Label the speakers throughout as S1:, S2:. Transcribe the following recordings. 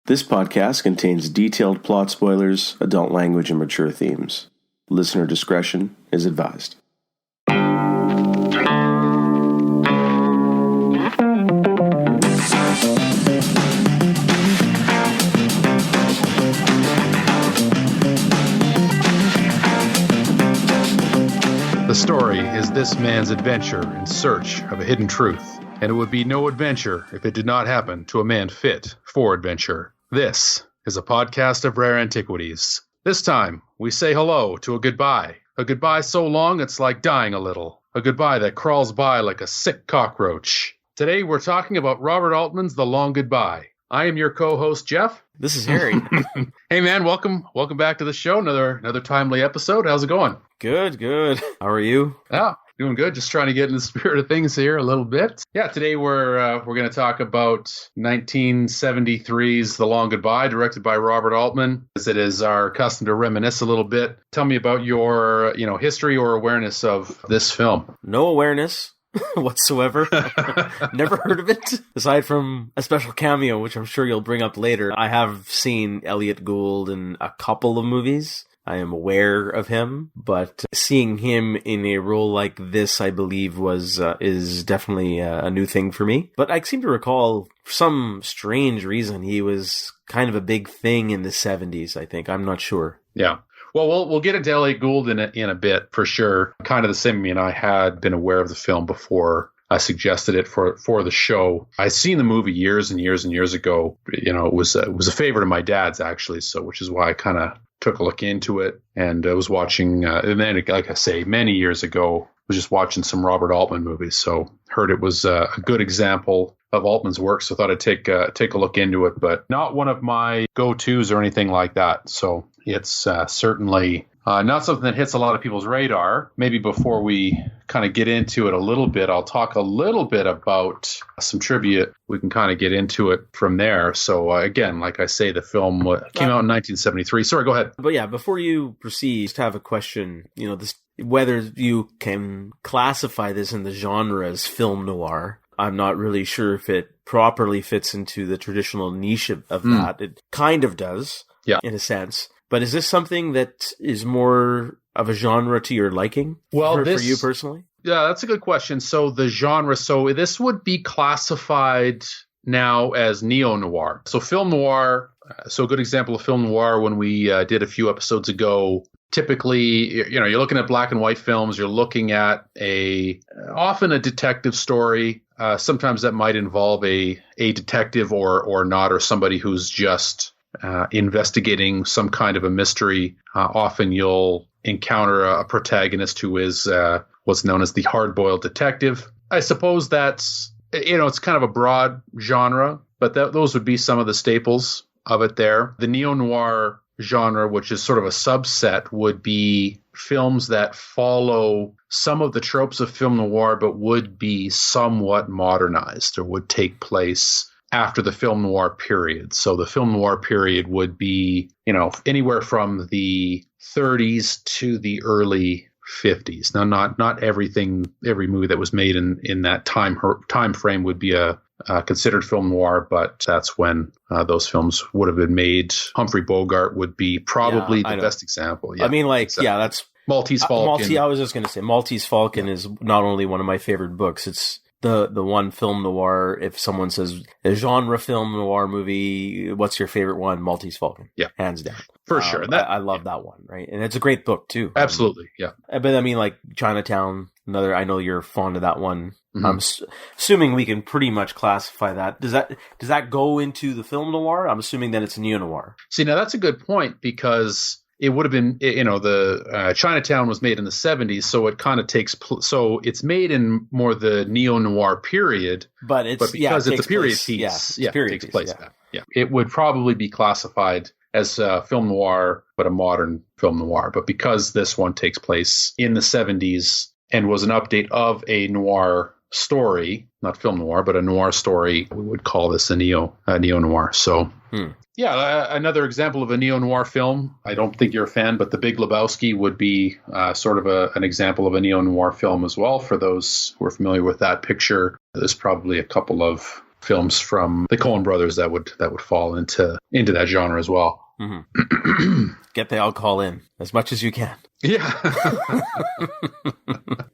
S1: This podcast contains detailed plot spoilers, adult language, and mature themes. Listener discretion is advised.
S2: The story is this man's adventure in search of a hidden truth, and it would be no adventure if it did not happen to a man fit for adventure. This is a podcast of rare antiquities. This time, we say hello to a goodbye so long it's like dying a little, a goodbye that crawls by like a sick cockroach. Today, we're talking about Robert Altman's The Long Goodbye. I am your co-host, Geoff.
S1: This is Harry.
S2: Hey, man, welcome back to the show. Another timely episode. How's it going?
S1: Good. How are you?
S2: Yeah, doing good. Just trying to get in the spirit of things here a little bit. Yeah, today we're going to talk about 1973's The Long Goodbye, directed by Robert Altman. As it is our custom to reminisce a little bit. Tell me about your, history or awareness of this film.
S1: No awareness whatsoever. Never heard of it. Aside from a special cameo, which I'm sure you'll bring up later. I have seen Elliot Gould in a couple of movies. I am aware of him, but seeing him in a role like this, I believe, is definitely a new thing for me. But I seem to recall, for some strange reason, he was kind of a big thing in the 70s, I think. I'm not sure.
S2: Yeah. Well, we'll get into Elliot Gould in a bit, for sure. Kind of the same. I mean, I had been aware of the film before I suggested it for the show. I'd seen the movie years and years and years ago. It was a favorite of my dad's, actually, so which is why I kind of took a look into it, and I was watching, and then, like I say, many years ago, was just watching some Robert Altman movies, so heard it was a good example of Altman's work, so thought I'd take a look into it, but not one of my go-tos or anything like that, so it's certainly not something that hits a lot of people's radar. Maybe before we kind of get into it a little bit, I'll talk a little bit about some trivia. We can kind of get into it from there. So again, like I say, the film came out in 1973. Sorry, go ahead.
S1: But yeah, before you proceed, just have a question. Whether you can classify this in the genre as film noir. I'm not really sure if it properly fits into the traditional niche of that. It kind of does,
S2: yeah,
S1: in a sense. But is this something that is more of a genre to your liking?
S2: Well,
S1: for you personally?
S2: Yeah, that's a good question. So the genre, this would be classified now as neo-noir. So film noir, so a good example of film noir when we did a few episodes ago, typically, you're looking at black and white films, you're looking at often a detective story. Sometimes that might involve a detective or not, or somebody who's just investigating some kind of a mystery. Often you'll encounter a protagonist who is what's known as the hard-boiled detective. I suppose that's, it's kind of a broad genre, but those would be some of the staples of it there. The neo-noir genre, which is sort of a subset, would be films that follow some of the tropes of film noir, but would be somewhat modernized or would take place after the film noir period. So the film noir period would be, anywhere from the 30s to the early 50s. Now, not every movie that was made in that time frame would be a considered film noir, but that's when those films would have been made. Humphrey Bogart would be probably the best example. Yeah,
S1: I mean, that's
S2: Maltese Falcon.
S1: I was just going to say Maltese Falcon is not only one of my favorite books, it's the one film noir. If someone says a genre film noir movie, what's your favorite one? Maltese Falcon.
S2: Yeah.
S1: Hands down.
S2: For sure.
S1: I love that one, right? And it's a great book too.
S2: Absolutely. Yeah.
S1: But I mean, like Chinatown, I know you're fond of that one.
S2: Mm-hmm.
S1: I'm assuming we can pretty much classify that. Does that go into the film noir? I'm assuming that it's neo-noir.
S2: See, now that's a good point, because it would have been, the Chinatown was made in the 70s, so it kind of so it's made in more the neo-noir period, but because it's a period piece, it takes place. Yeah. It would probably be classified as film noir, but a modern film noir. But because this one takes place in the 70s and was an update of a noir story, not film noir, but a noir story, we would call this a neo-noir. So, yeah, another example of a neo-noir film. I don't think you're a fan, but The Big Lebowski would be sort of an example of a neo-noir film as well. For those who are familiar with that picture, there's probably a couple of films from the Coen brothers that would fall into that genre as well.
S1: Mm-hmm. Get the alcohol in as much as you can.
S2: Yeah.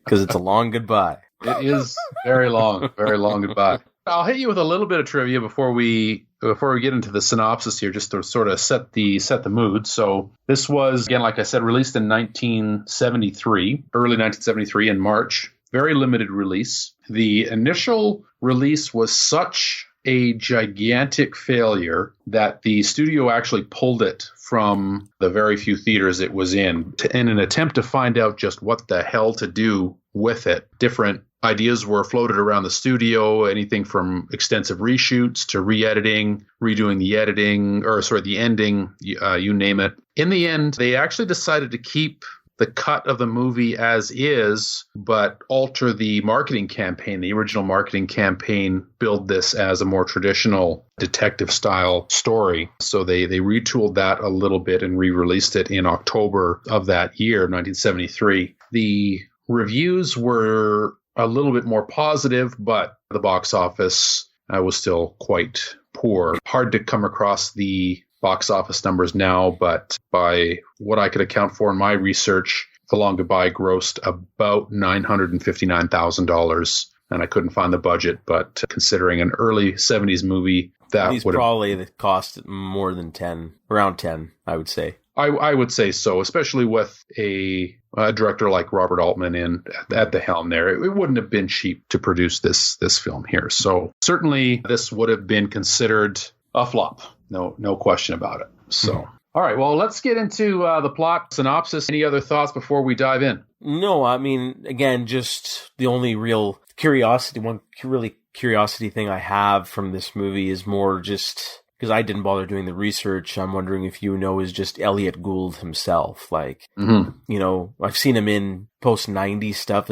S1: Because it's a long goodbye.
S2: It is very long goodbye. I'll hit you with a little bit of trivia before we get into the synopsis here, just to sort of set the mood. So this was, again, like I said, released in early 1973 in March. Very limited release. The initial release was such a gigantic failure that the studio actually pulled it from the very few theaters it was in an attempt to find out just what the hell to do with it. Different ideas were floated around the studio, anything from extensive reshoots to re-editing, redoing the editing, the ending, you name it. In the end, they actually decided to keep the cut of the movie as is, but alter the marketing campaign, the original marketing campaign, build this as a more traditional detective style story. So they retooled that a little bit and re-released it in October of that year, 1973. The reviews were a little bit more positive, but the box office was still quite poor. Hard to come across the box office numbers now, but by what I could account for in my research, The Long Goodbye grossed about $959,000, and I couldn't find the budget, but considering an early 70s movie, that would
S1: probably cost more than 10, around 10, I would say.
S2: I would say so, especially with a director like Robert Altman at the helm there. It wouldn't have been cheap to produce this film here. So certainly this would have been considered a flop. No question about it. So, all right, well, let's get into the plot synopsis. Any other thoughts before we dive in?
S1: No, I mean, again, just the only real curiosity thing I have from this movie is more just because I didn't bother doing the research. I'm wondering if is just Elliot Gould himself. Like, I've seen him in post-90s stuff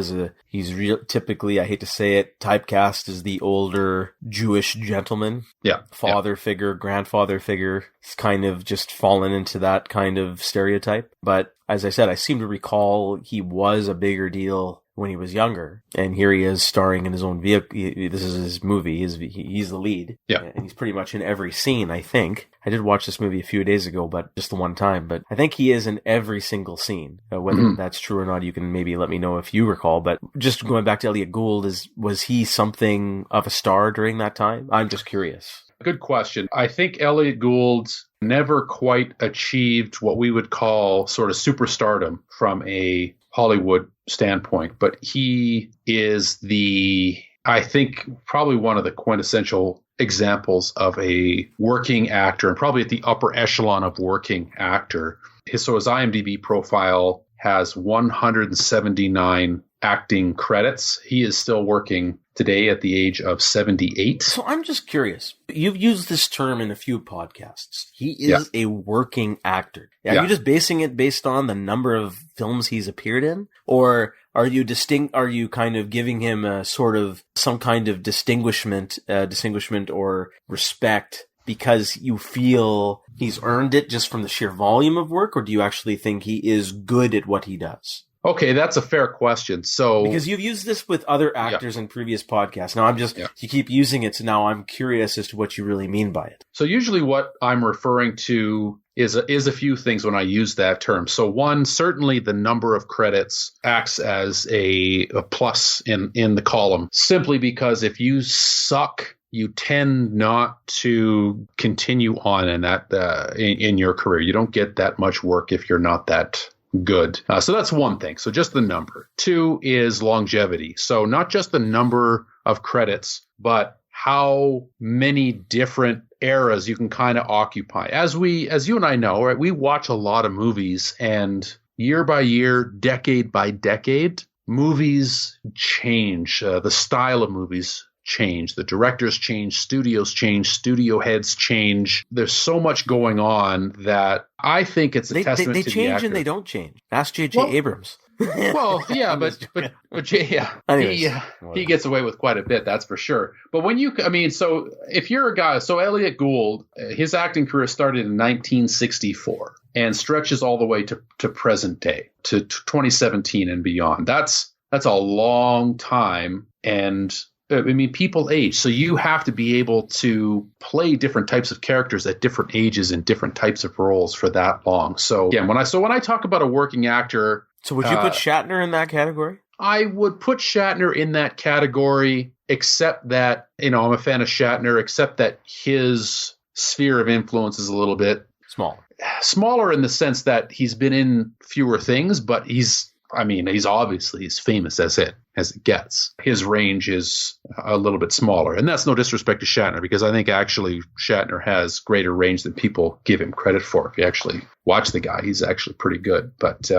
S1: he's typically, I hate to say it, typecast as the older Jewish gentleman.
S2: Yeah.
S1: Father figure, grandfather figure. He's kind of just fallen into that kind of stereotype. But as I said, I seem to recall he was a bigger deal when he was younger, and here he is starring in his own vehicle. This is his movie. He's the lead.
S2: Yeah.
S1: And he's pretty much in every scene, I think. I did watch this movie a few days ago, but just the one time. But I think he is in every single scene. Whether that's true or not, you can maybe let me know if you recall. But just going back to Elliot Gould, was he something of a star during that time? I'm just curious.
S2: Good question. I think Elliot Gould never quite achieved what we would call sort of superstardom from a Hollywood standpoint, but he is I think, probably one of the quintessential examples of a working actor, and probably at the upper echelon of working actor. His IMDb profile has 179 acting credits. He is still working today at the age of 78.
S1: So I'm just curious. You've used this term in a few podcasts. He is a working actor. Are you just basing it based on the number of films he's appeared in? Or are you kind of giving him a sort of some kind of distinguishment or respect because you feel he's earned it just from the sheer volume of work? Or do you actually think he is good at what he does?
S2: Okay, that's a fair question. So,
S1: because you've used this with other actors in previous podcasts. Now you keep using it, so now I'm curious as to what you really mean by it.
S2: So usually what I'm referring to is a few things when I use that term. So one, certainly the number of credits acts as a plus in the column, simply because if you suck, you tend not to continue on in that in your career. You don't get that much work if you're not that good. So that's one thing. So just the number. Two is longevity. So not just the number of credits, but how many different eras you can kind of occupy. As you and I know, right, we watch a lot of movies, and year by year, decade by decade, movies change. The style of movies change. The directors change, studios change, studio heads change. There's so much going on that I think it's a testament to the actor. They change
S1: and they don't change. Ask J.J. Abrams.
S2: Well, yeah, but he gets away with quite a bit, that's for sure. But so if you're a guy, so Elliot Gould, his acting career started in 1964 and stretches all the way to present day, to 2017 and beyond. That's a long time, and I mean, people age, so you have to be able to play different types of characters at different ages in different types of roles for that long. So again, when I talk about a working actor,
S1: So would you put Shatner in that category?
S2: I would put Shatner in that category, except that, I'm a fan of Shatner, except that his sphere of influence is a little bit smaller in the sense that he's been in fewer things, but he's obviously as famous as it gets. His range is a little bit smaller. And that's no disrespect to Shatner, because I think actually Shatner has greater range than people give him credit for. If you actually watch the guy, he's actually pretty good. But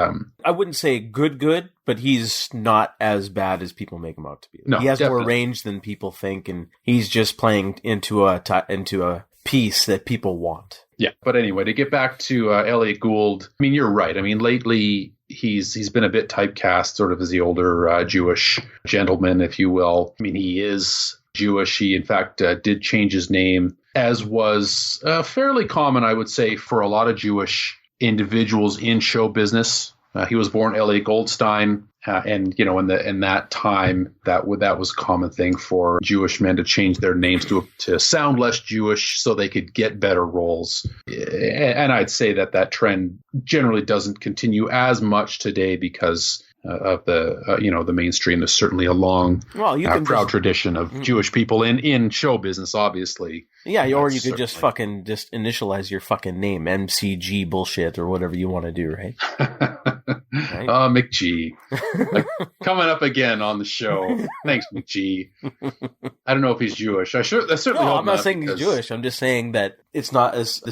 S2: I
S1: wouldn't say good, but he's not as bad as people make him out to be.
S2: No,
S1: he has
S2: definitely
S1: more range than people think, and he's just playing into a piece that people want.
S2: Yeah. But anyway, to get back to Elliot Gould, I mean, you're right. I mean, lately he's been a bit typecast sort of as the older Jewish gentleman, if you will. I mean, he is Jewish. He, in fact, did change his name, as was fairly common, I would say, for a lot of Jewish individuals in show business. He was born Elliot Goldstein, and in that time, that was a common thing for Jewish men to change their names to sound less Jewish so they could get better roles. And I'd say that trend generally doesn't continue as much today because of the mainstream. There's certainly a long, proud tradition of Jewish people in show business, obviously.
S1: Yeah, or you could just initialize your fucking name, MCG bullshit, or whatever you want to do, right?
S2: Right? McG. Coming up again on the show. Thanks, McG. I don't know if he's Jewish. I certainly hope
S1: I'm not saying he's Jewish. I'm just saying that this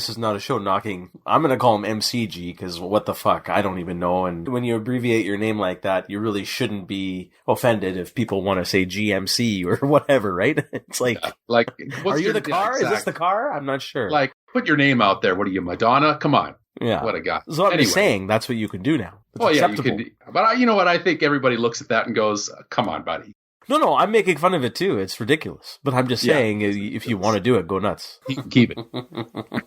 S1: is not a show knocking. I'm going to call him MCG because what the fuck? I don't even know. And when you abbreviate your name like that, you really shouldn't be offended if people want to say GMC or whatever, right? It's like, are you the car? Exactly. Is this the car? I'm not sure.
S2: Like, put your name out there. What are you, Madonna? Come on.
S1: Yeah.
S2: What a guy.
S1: So I'm just saying that's what you can do now. It's acceptable.
S2: Yeah, you can. But you know what? I think everybody looks at that and goes, come on, buddy.
S1: No, I'm making fun of it too. It's ridiculous. But I'm just saying, if you want to do it, go nuts.
S2: You can keep it.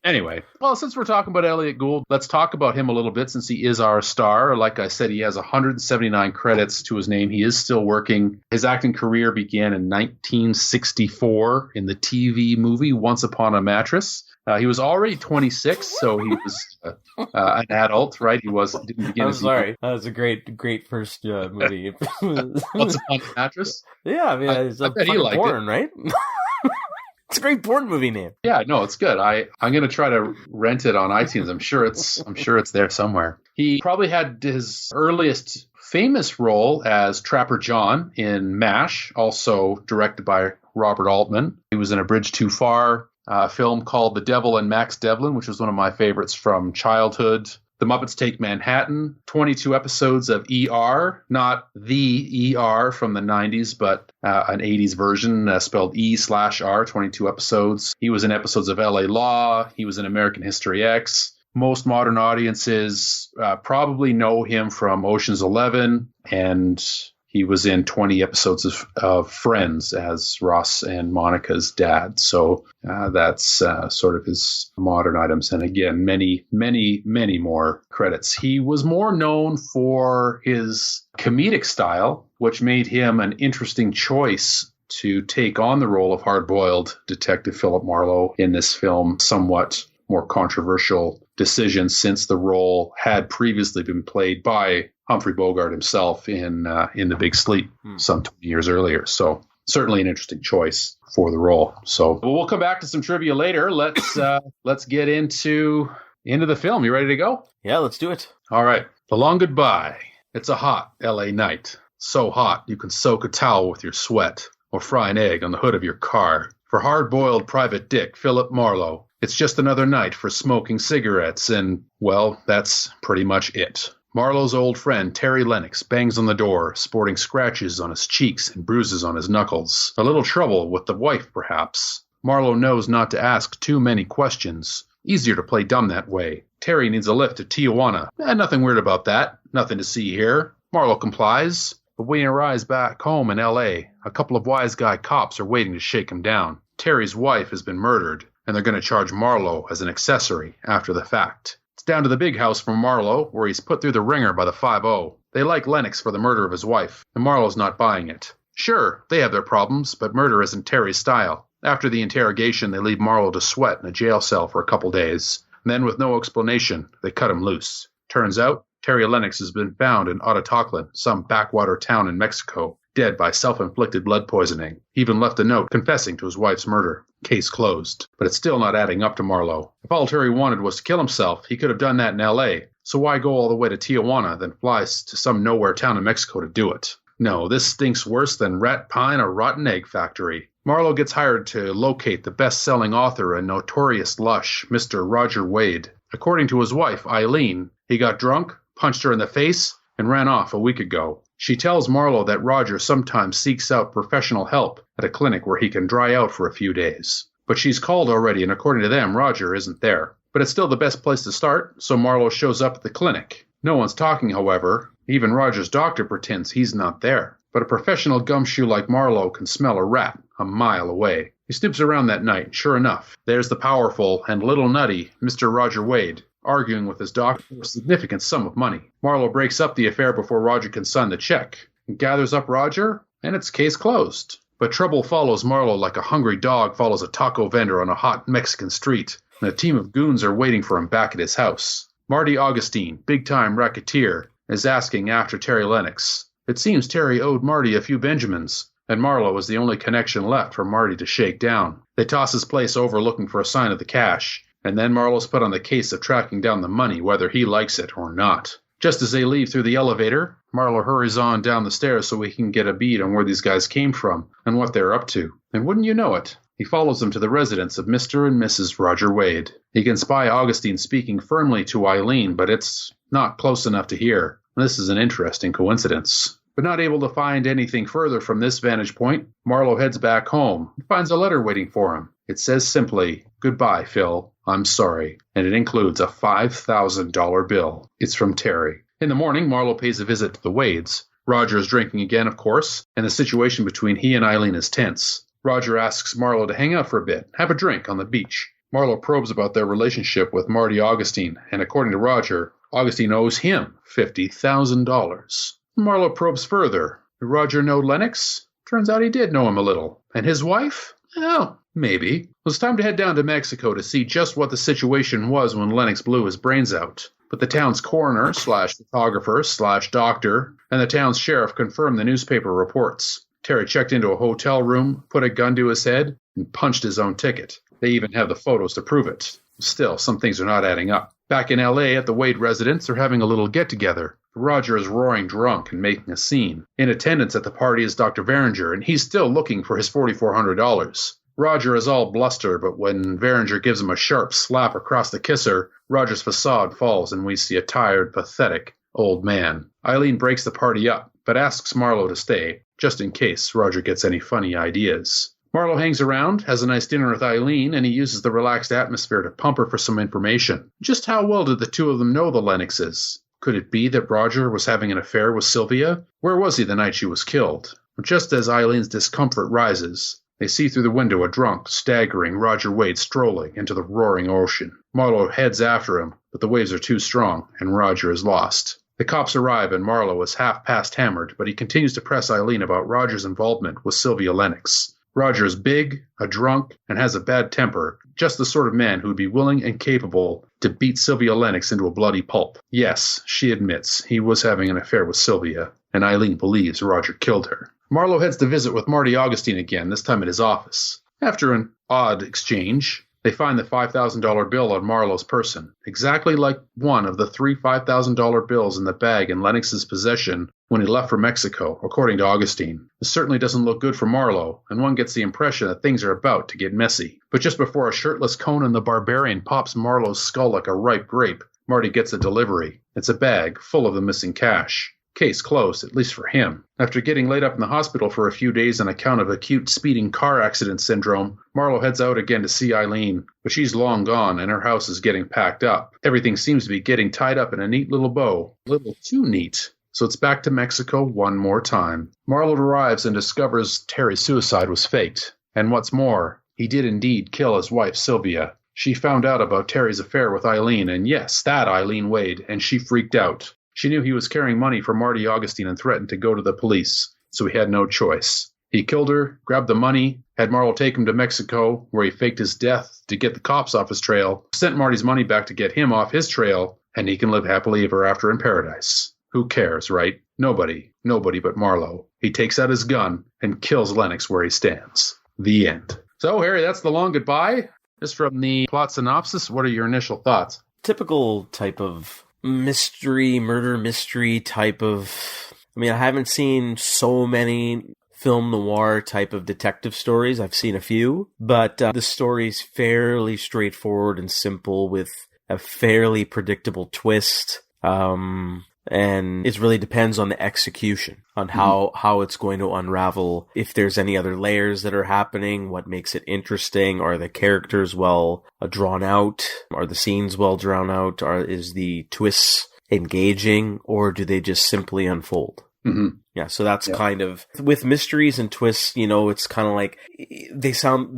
S2: Anyway, well, since we're talking about Elliot Gould, let's talk about him a little bit since he is our star. Like I said, he has 179 credits to his name. He is still working. His acting career began in 1964 in the TV movie Once Upon a Mattress. He was already 26, so he was an adult, right? He didn't begin.
S1: I'm sorry, that was a great first movie.
S2: Once Upon a Mattress.
S1: Yeah, I mean, it's a fucking porn, right? It's a great porn movie name.
S2: Yeah, no, it's good. I'm gonna try to rent it on iTunes. I'm sure it's there somewhere. He probably had his earliest famous role as Trapper John in MASH, also directed by Robert Altman. He was in A Bridge Too Far. A film called The Devil and Max Devlin, which was one of my favorites from childhood. The Muppets Take Manhattan, 22 episodes of ER, not the ER from the 90s, but an 80s version spelled E/R, 22 episodes. He was in episodes of LA Law. He was in American History X. Most modern audiences probably know him from Ocean's 11, and he was in 20 episodes of Friends as Ross and Monica's dad. So that's sort of his modern items. And again, many, many, many more credits. He was more known for his comedic style, which made him an interesting choice to take on the role of hard-boiled Detective Philip Marlowe in this film. Somewhat more controversial decision since the role had previously been played by Humphrey Bogart himself in The Big Sleep some 20 years earlier. So certainly an interesting choice for the role. So we'll come back to some trivia later. Let's get into the film. You ready to go?
S1: Yeah, let's do it.
S2: All right. The Long Goodbye. It's a hot LA night. So hot you can soak a towel with your sweat or fry an egg on the hood of your car. For hard-boiled Private Dick Philip Marlowe, it's just another night for smoking cigarettes and, well, that's pretty much it. Marlowe's old friend, Terry Lennox, bangs on the door, sporting scratches on his cheeks and bruises on his knuckles. A little trouble with the wife, perhaps. Marlowe knows not to ask too many questions. Easier to play dumb that way. Terry needs a lift to Tijuana. Nothing weird about that. Nothing to see here. Marlowe complies. But when he arrives back home in L.A., a couple of wise guy cops are waiting to shake him down. Terry's wife has been murdered, and they're going to charge Marlowe as an accessory after the fact. It's down to the big house for Marlowe, where he's put through the ringer by the 5-0. They like Lennox for the murder of his wife, and Marlowe's not buying it. Sure, they have their problems, but murder isn't Terry's style. After the interrogation, they leave Marlowe to sweat in a jail cell for a couple days. And then, with no explanation, they cut him loose. Turns out, Terry Lennox has been found in Ototoclan, some backwater town in Mexico, dead by self-inflicted blood poisoning. He even left a note confessing to his wife's murder. Case closed. But it's still not adding up to Marlowe. If all Terry wanted was to kill himself, he could have done that in L.A., so why go all the way to Tijuana, then fly to some nowhere town in Mexico to do it? No, this stinks worse than rat pie or rotten egg factory. Marlowe gets hired to locate the best-selling author and notorious lush, Mr. Roger Wade. According to his wife, Eileen, he got drunk, punched her in the face, and ran off a week ago. She tells Marlowe that Roger sometimes seeks out professional help at a clinic where he can dry out for a few days. But she's called already, and according to them, Roger isn't there. But it's still the best place to start, so Marlowe shows up at the clinic. No one's talking, however. Even Roger's doctor pretends he's not there. But a professional gumshoe like Marlowe can smell a rat a mile away. He snoops around that night, and sure enough, there's the powerful and little nutty Mr. Roger Wade, arguing with his doctor for a significant sum of money. Marlowe breaks up the affair before Roger can sign the check, and gathers up Roger, and it's case closed. But trouble follows Marlowe like a hungry dog follows a taco vendor on a hot Mexican street, and a team of goons are waiting for him back at his house. Marty Augustine, big-time racketeer, is asking after Terry Lennox. It seems Terry owed Marty a few Benjamins, and Marlowe is the only connection left for Marty to shake down. They toss his place over looking for a sign of the cash, and then Marlowe's put on the case of tracking down the money whether he likes it or not. Just as they leave through the elevator, Marlowe hurries on down the stairs so he can get a bead on where these guys came from and what they're up to. And wouldn't you know it, he follows them to the residence of Mr. and Mrs. Roger Wade. He can spy Augustine speaking firmly to Eileen, but it's not close enough to hear. This is an interesting coincidence. But not able to find anything further from this vantage point, Marlowe heads back home and finds a letter waiting for him. It says simply, "Goodbye, Phil. I'm sorry." And it includes a $5,000 bill. It's from Terry. In the morning, Marlowe pays a visit to the Wades. Roger is drinking again, of course, and the situation between he and Eileen is tense. Roger asks Marlowe to hang out for a bit, have a drink on the beach. Marlowe probes about their relationship with Marty Augustine, and according to Roger, Augustine owes him $50,000. Marlowe probes further. Did Roger know Lennox? Turns out he did know him a little. And his wife? Oh, maybe. It was time to head down to Mexico to see just what the situation was when Lennox blew his brains out. But the town's coroner / photographer / doctor and the town's sheriff confirmed the newspaper reports. Terry checked into a hotel room, put a gun to his head, and punched his own ticket. They even have the photos to prove it. Still, some things are not adding up. Back in L.A. at the Wade residence, they're having a little get-together. Roger is roaring drunk and making a scene. In attendance at the party is Dr. Veringer, and he's still looking for his $4,400. Roger is all bluster, but when Veringer gives him a sharp slap across the kisser, Roger's facade falls and we see a tired, pathetic old man. Eileen breaks the party up, but asks Marlowe to stay, just in case Roger gets any funny ideas. Marlowe hangs around, has a nice dinner with Eileen, and he uses the relaxed atmosphere to pump her for some information. Just how well did the two of them know the Lennoxes? Could it be that Roger was having an affair with Sylvia? Where was he the night she was killed? Just as Eileen's discomfort rises, they see through the window a drunk, staggering Roger Wade strolling into the roaring ocean. Marlowe heads after him, but the waves are too strong, and Roger is lost. The cops arrive, and Marlowe is half-past hammered, but he continues to press Eileen about Roger's involvement with Sylvia Lennox. Roger is big, a drunk, and has a bad temper, just the sort of man who would be willing and capable to beat Sylvia Lennox into a bloody pulp. Yes, she admits he was having an affair with Sylvia, and Eileen believes Roger killed her. Marlowe heads to visit with Marty Augustine again, this time at his office. After an odd exchange, they find the $5,000 bill on Marlowe's person, exactly like one of the 3 $5,000 bills in the bag in Lennox's possession when he left for Mexico, according to Augustine. This certainly doesn't look good for Marlowe, and one gets the impression that things are about to get messy. But just before a shirtless Conan the Barbarian pops Marlowe's skull like a ripe grape, Marty gets a delivery. It's a bag full of the missing cash. Case closed, at least for him. After getting laid up in the hospital for a few days on account of acute speeding car accident syndrome, Marlowe heads out again to see Eileen, but she's long gone and her house is getting packed up. Everything seems to be getting tied up in a neat little bow. A little too neat. So it's back to Mexico one more time. Marlowe arrives and discovers Terry's suicide was faked. And what's more, he did indeed kill his wife, Sylvia. She found out about Terry's affair with Eileen, and yes, that Eileen Wade, and she freaked out. She knew he was carrying money for Marty Augustine and threatened to go to the police. so he had no choice. He killed her, grabbed the money, had Marlowe take him to Mexico, where he faked his death to get the cops off his trail, sent Marty's money back to get him off his trail, and he can live happily ever after in paradise. Who cares, right? Nobody but Marlowe. He takes out his gun and kills Lennox where he stands. The end. So, Harry, that's The Long Goodbye. Just from the plot synopsis, what are your initial thoughts?
S1: Typical type of murder mystery type of... I mean, I haven't seen so many film noir type of detective stories. I've seen a few, but the story's fairly straightforward and simple with a fairly predictable twist. And it really depends on the execution, on how it's going to unravel, if there's any other layers that are happening, what makes it interesting, are the characters well drawn out, are the scenes well drawn out, is the twists engaging, or do they just simply unfold? Mm-hmm. Yeah, so that's kind of, with mysteries and twists, it's kind of like, they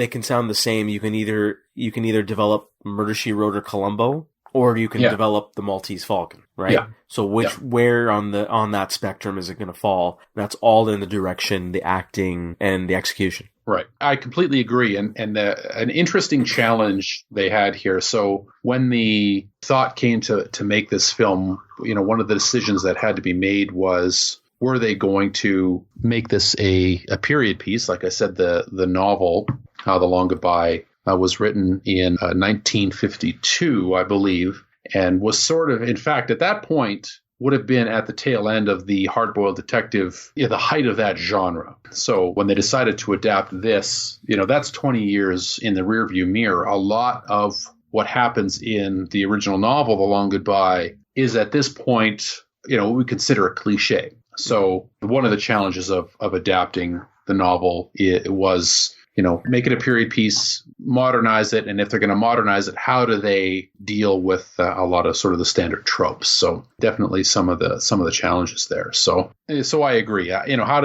S1: can sound the same. You can either develop Murder, She Wrote or Columbo, or you can develop the Maltese Falcon, right? Yeah. So where on that spectrum is it going to fall? That's all in the direction, the acting, and the execution.
S2: Right. I completely agree. And an interesting challenge they had here. So when the thought came to make this film, one of the decisions that had to be made was, were they going to make this a period piece? Like I said, the novel, The Long Goodbye, was written in 1952, I believe, and was sort of, in fact, at that point, would have been at the tail end of the hard-boiled detective, the height of that genre. So when they decided to adapt this, that's 20 years in the rearview mirror. A lot of what happens in the original novel, The Long Goodbye, is at this point, what we consider a cliche. So one of the challenges of adapting the novel, it was, make it a period piece, modernize it, and if they're going to modernize it, how do they deal with a lot of sort of the standard tropes? So definitely some of the challenges there. So I agree. How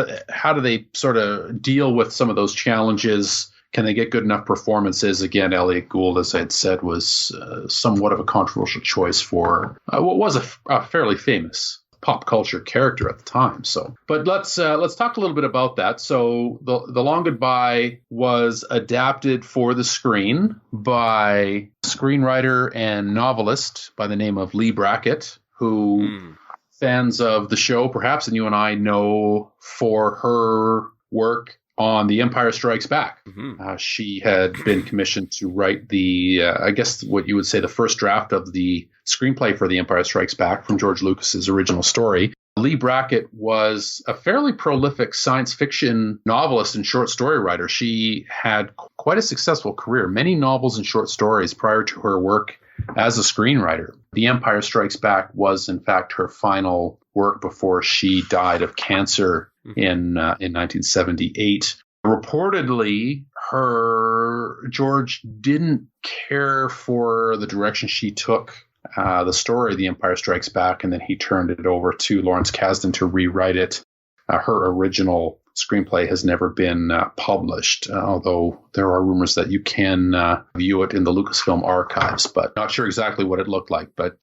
S2: do they sort of deal with some of those challenges? Can they get good enough performances? Again, Elliot Gould, as I had said, was somewhat of a controversial choice for what was a fairly famous pop culture character at the time. So, but let's talk a little bit about that. So, the Long Goodbye was adapted for the screen by screenwriter and novelist by the name of Lee Brackett, who fans of the show, perhaps, and you and I know for her work on The Empire Strikes Back. Mm-hmm. She had been commissioned to write I guess what you would say, the first draft of the screenplay for The Empire Strikes Back from George Lucas's original story. Lee Brackett was a fairly prolific science fiction novelist and short story writer. She had quite a successful career, many novels and short stories prior to her work as a screenwriter. The Empire Strikes Back was, in fact, her final work before she died of cancer in 1978. Reportedly, George didn't care for the direction she took the story of The Empire Strikes Back, and then he turned it over to Lawrence Kasdan to rewrite it. Her original screenplay has never been published, although there are rumors that you can view it in the Lucasfilm archives, but not sure exactly what it looked like. But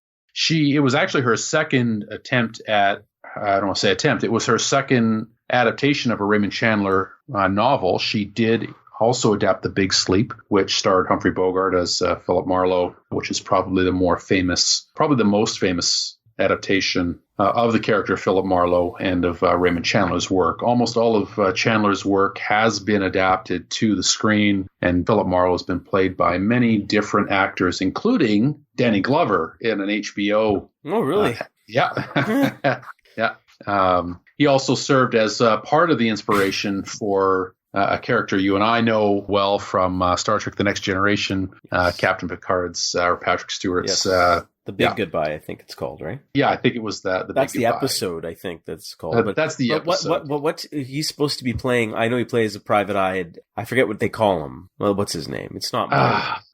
S2: it was actually her second attempt at, I don't want to say attempt, it was her second adaptation of a Raymond Chandler novel. She did also adapt The Big Sleep, which starred Humphrey Bogart as Philip Marlowe, which is probably the most famous adaptation of the character Philip Marlowe and of Raymond Chandler's work. Almost all of Chandler's work has been adapted to the screen, and Philip Marlowe has been played by many different actors, including Danny Glover in an HBO.
S1: Oh, really?
S2: Yeah. Yeah. He also served as part of the inspiration for a character you and I know well from Star Trek The Next Generation, Captain Picard's, or Patrick Stewart's.
S1: Yes. The Big Goodbye, I think it's called, right?
S2: Yeah, I think it was the
S1: That's
S2: Big
S1: the
S2: Goodbye.
S1: Episode, I think that's called. But
S2: that's the episode.
S1: What he's supposed to be playing? I know he plays a private eye. I forget what they call him. Well, what's his name? It's not.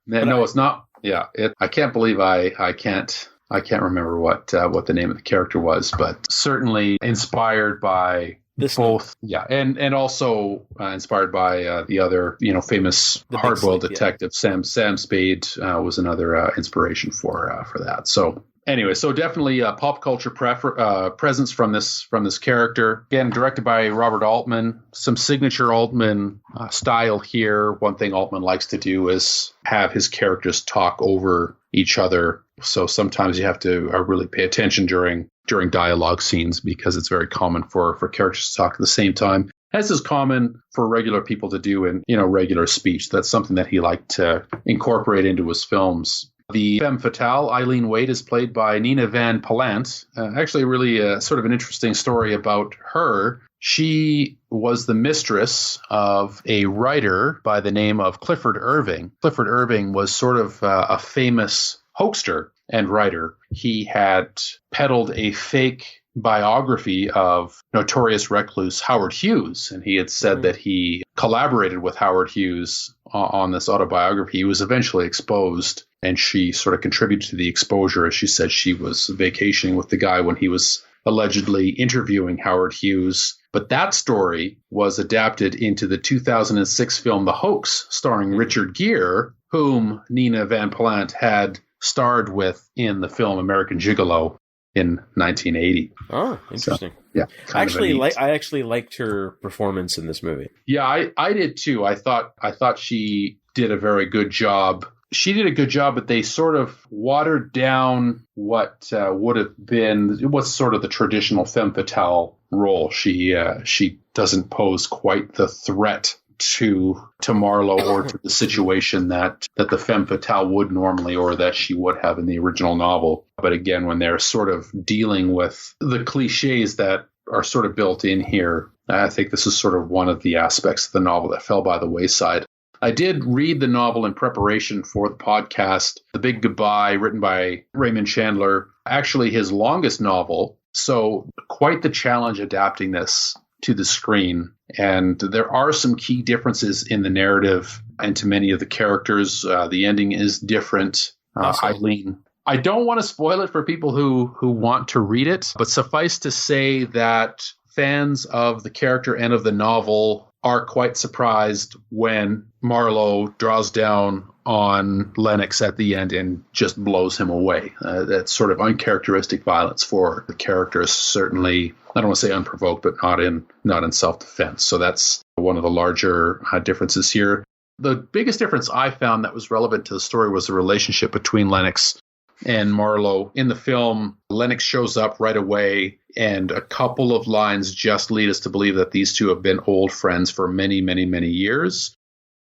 S2: No, it's not. Yeah, I can't believe I can't remember what the name of the character was, but certainly inspired by both. Yeah, and also inspired by the other famous hard-boiled detective. Sam Spade was another inspiration for that. So Anyway, so definitely a pop culture presence from this character. Again, directed by Robert Altman. Some signature Altman style here. One thing Altman likes to do is have his characters talk over each other. So sometimes you have to really pay attention during dialogue scenes, because it's very common for characters to talk at the same time, as is common for regular people to do in regular speech. That's something that he liked to incorporate into his films. The femme fatale, Eileen Wade, is played by Nina Van Pallant. Actually, really sort of an interesting story about her. She was the mistress of a writer by the name of Clifford Irving. Clifford Irving was sort of a famous hoaxer and writer. He had peddled a fake biography of notorious recluse Howard Hughes, and he had said that he collaborated with Howard Hughes on this autobiography. He was eventually exposed, and she sort of contributed to the exposure, as she said she was vacationing with the guy when he was allegedly interviewing Howard Hughes. But that story was adapted into the 2006 film The Hoax, starring Richard Gere, whom Nina Van Pallant had starred with in the film American Gigolo in 1980.
S1: Oh, interesting.
S2: So, yeah,
S1: I actually liked her performance in this movie.
S2: Yeah, I did too. I thought she did a very good job. She did a good job, but they sort of watered down what would have been what's sort of the traditional femme fatale role. She doesn't pose quite the threat to Marlowe or to the situation that the femme fatale would normally, or that she would have in the original novel. But again, when they're sort of dealing with the cliches that are sort of built in here, I think this is sort of one of the aspects of the novel that fell by the wayside. I did read the novel in preparation for the podcast, The Big Goodbye, written by Raymond Chandler, actually his longest novel. So quite the challenge adapting this to the screen. And there are some key differences in the narrative and to many of the characters. The ending is different. Eileen, I don't want to spoil it for people who want to read it, but suffice to say that fans of the character and of the novel are quite surprised when Marlowe draws down on Lennox at the end and just blows him away. That's sort of uncharacteristic violence for the character. Certainly, I don't want to say unprovoked, but not in self-defense. So that's one of the larger differences here. The biggest difference I found that was relevant to the story was the relationship between Lennox and Marlowe. In the film, Lennox shows up right away, and a couple of lines just lead us to believe that these two have been old friends for many, many, many years.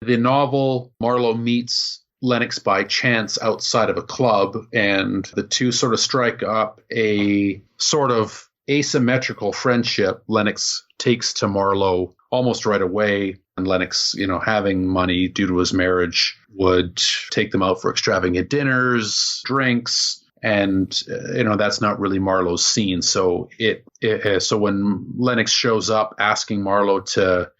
S2: The novel, Marlowe meets Lennox by chance outside of a club, and the two sort of strike up a sort of asymmetrical friendship. Lennox takes to Marlowe almost right away, and Lennox, having money due to his marriage, would take them out for extravagant dinners, drinks, and that's not really Marlowe's scene. So so when Lennox shows up asking Marlowe to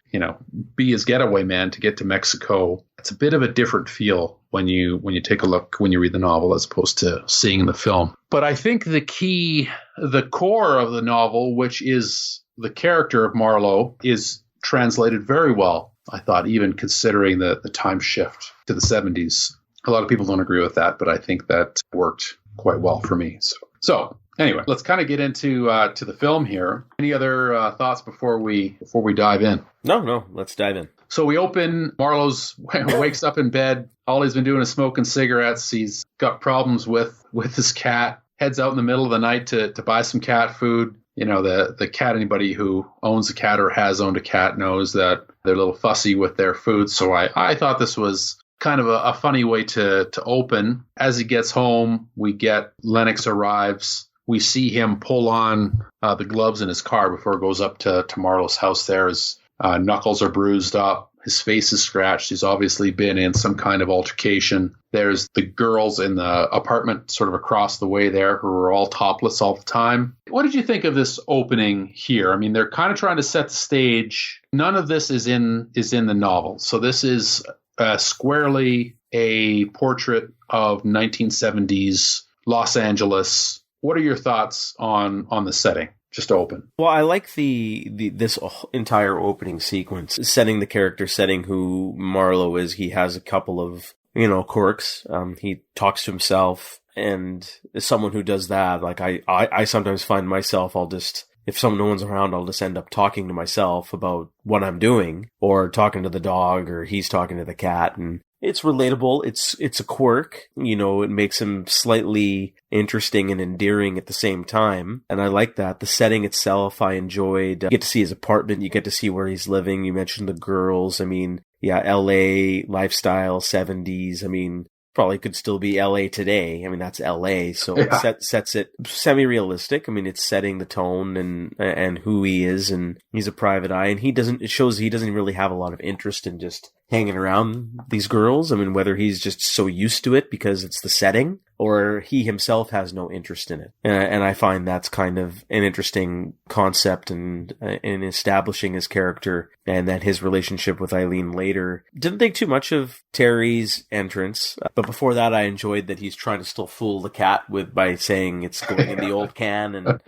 S2: be his getaway man to get to Mexico, it's a bit of a different feel when you take a look, when you read the novel, as opposed to seeing the film. But I think the core of the novel, which is the character of Marlowe, is translated very well, I thought, even considering the time shift to the 70s. A lot of people don't agree with that, but I think that worked quite well for me. So anyway, let's kind of get into to the film here. Any other thoughts before we dive in?
S1: No, let's dive in.
S2: So we open, Marlowe's wakes up in bed. All he's been doing is smoking cigarettes. He's got problems with his cat. Heads out in the middle of the night to buy some cat food. The cat, anybody who owns a cat or has owned a cat knows that they're a little fussy with their food. So I thought this was kind of a funny way to open. As he gets home, we get Lennox arrives. We see him pull on the gloves in his car before it goes up to Marlowe's house there. His knuckles are bruised up. His face is scratched. He's obviously been in some kind of altercation. There's the girls in the apartment sort of across the way there who are all topless all the time. What did you think of this opening here? I mean, they're kind of trying to set the stage. None of this is in the novel. So this is squarely a portrait of 1970s Los Angeles. What are your thoughts on the setting? Just to open.
S1: Well, I like this entire opening sequence, setting the character, setting who Marlowe is. He has a couple of, quirks. He talks to himself. And as someone who does that, like I sometimes find myself, if no one's around, I'll just end up talking to myself about what I'm doing, or talking to the dog, or he's talking to the cat. And it's relatable. It's a quirk. It makes him slightly interesting and endearing at the same time. And I like that. The setting itself, I enjoyed. You get to see his apartment. You get to see where he's living. You mentioned the girls. I mean, yeah, LA lifestyle, 70s. I mean, probably could still be LA today. I mean, that's LA. So it sets it semi-realistic. I mean, it's setting the tone and who he is, and he's a private eye, and it shows he doesn't really have a lot of interest in just hanging around these girls. I mean, whether he's just so used to it because it's the setting, or he himself has no interest in it. And I find that's kind of an interesting concept in establishing his character, and then his relationship with Eileen later. Didn't think too much of Terry's entrance, but before that I enjoyed that he's trying to still fool the cat by saying it's going in the old can, and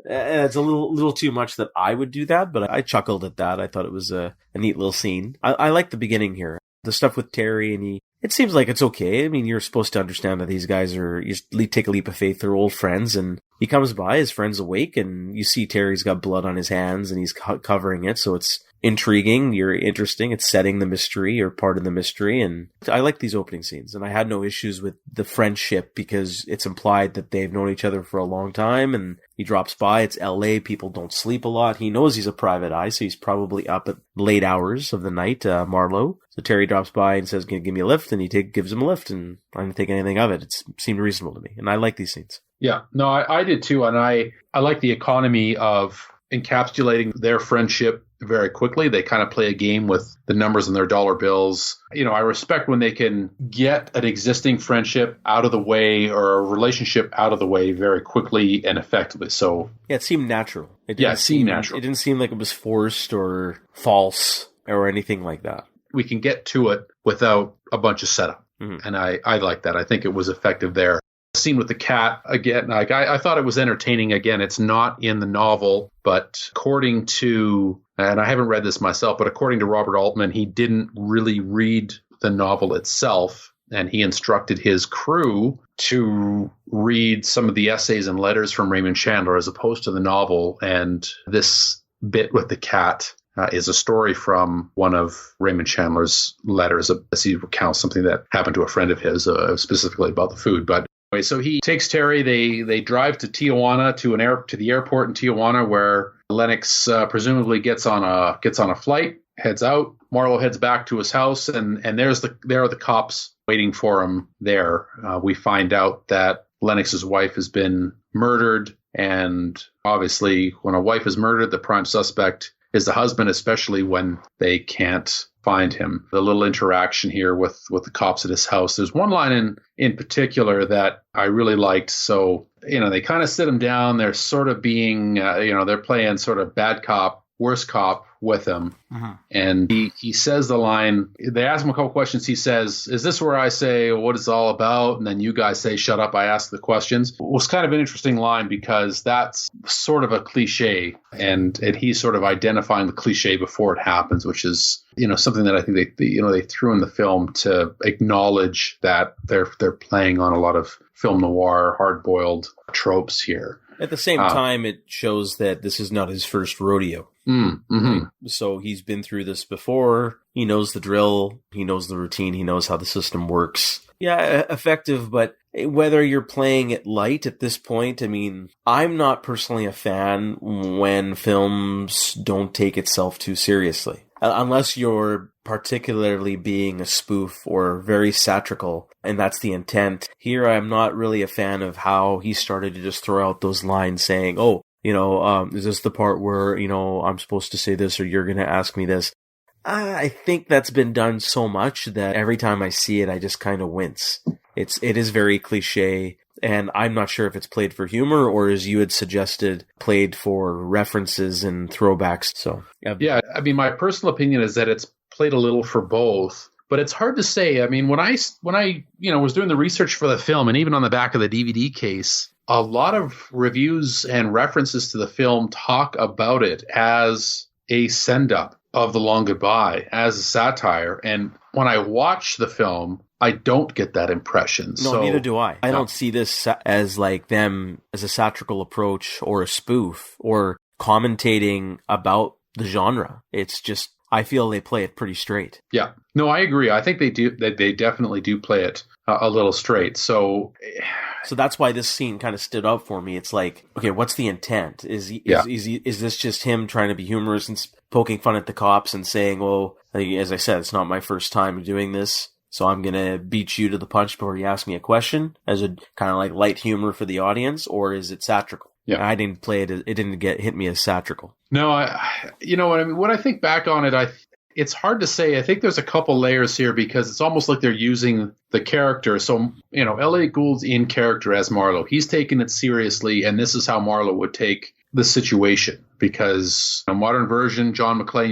S1: it's a little too much that I would do that, but I chuckled at that. I thought it was a neat little scene. I like the beginning here. The stuff with Terry, and it seems like it's okay. I mean, you're supposed to understand that these guys take a leap of faith. They're old friends, and he comes by, his friend's awake, and you see Terry's got blood on his hands, and he's covering it, so it's intriguing, you're interesting, it's setting the mystery, or part of the mystery, and I like these opening scenes, and I had no issues with the friendship, because it's implied that they've known each other for a long time, and he drops by, it's LA, people don't sleep a lot, he knows he's a private eye, so he's probably up at late hours of the night, Marlowe. So Terry drops by and says, "Give me a lift," and he gives him a lift, and I didn't think anything of it. It seemed reasonable to me, and I like these scenes.
S2: Yeah, no, I did too, and I like the economy of encapsulating their friendship very quickly. They kind of play a game with the numbers on their dollar bills. I respect when they can get an existing friendship out of the way, or a relationship out of the way, very quickly and effectively. So
S1: yeah, it seemed natural.
S2: It seemed natural.
S1: It didn't seem like it was forced or false or anything like that.
S2: We can get to it without a bunch of setup. Mm-hmm. And I like that. I think it was effective there. The scene with the cat, again, like I thought it was entertaining. Again, it's not in the novel, but according to, and I haven't read this myself, but according to Robert Altman, he didn't really read the novel itself, and he instructed his crew to read some of the essays and letters from Raymond Chandler as opposed to the novel. And this bit with the cat is a story from one of Raymond Chandler's letters, as he recounts something that happened to a friend of his, specifically about the food. But anyway, so he takes Terry. They drive to Tijuana, to the airport in Tijuana, where Lennox presumably gets on a flight, heads out. Marlowe heads back to his house, and there are the cops waiting for him there. We find out that Lennox's wife has been murdered, and obviously, when a wife is murdered, the prime suspect is the husband, especially when they can't find him. The little interaction here with the cops at his house. There's one line in particular that I really liked. So, they kind of sit him down. They're sort of being, they're playing sort of bad cop, worst cop with him. Uh-huh. And he says the line, they ask him a couple questions. He says, "Is this where I say what it's all about? And then you guys say, shut up, I ask the questions." It was kind of an interesting line, because that's sort of a cliche, and he's sort of identifying the cliche before it happens, which is, something that I think they threw in the film to acknowledge that they're playing on a lot of film noir, hard-boiled tropes here.
S1: At the same time, it shows that this is not his first rodeo.
S2: Mm-hmm.
S1: So he's been through this before. He knows the drill. He knows the routine. He knows how the system works. Yeah, effective, but whether you're playing it light at this point, I mean, I'm not personally a fan when films don't take itself too seriously. Unless you're particularly being a spoof or very satirical, and that's the intent. Here, I'm not really a fan of how he started to just throw out those lines saying, is this the part where, I'm supposed to say this, or you're going to ask me this? I think that's been done so much that every time I see it, I just kind of wince. It is very cliche, and I'm not sure if it's played for humor or, as you had suggested, played for references and throwbacks. So
S2: yeah, I mean, my personal opinion is that it's played a little for both, but it's hard to say. I mean, when I was doing the research for the film, and even on the back of the DVD case, a lot of reviews and references to the film talk about it as a send-up of The Long Goodbye, as a satire. And when I watch the film, I don't get that impression.
S1: No, neither do I. I don't see this as like them as a satirical approach or a spoof or commentating about the genre. It's just, I feel they play it pretty straight.
S2: Yeah. No, I agree. I think they do. They definitely do play it a little straight. So
S1: that's why this scene kind of stood out for me. It's like, okay, what's the intent? Is this just him trying to be humorous and poking fun at the cops and saying, well, as I said, it's not my first time doing this, so I'm going to beat you to the punch before you ask me a question, as a kind of like light humor for the audience, or is it satirical? Yeah. I didn't play it. It didn't hit me as satirical.
S2: No, you know what I mean? When I think back on it, it's hard to say. I think there's a couple layers here because it's almost like they're using the character. So, Elliot Gould's in character as Marlowe. He's taking it seriously, and this is how Marlowe would take the situation. Because in a modern version, John McClane,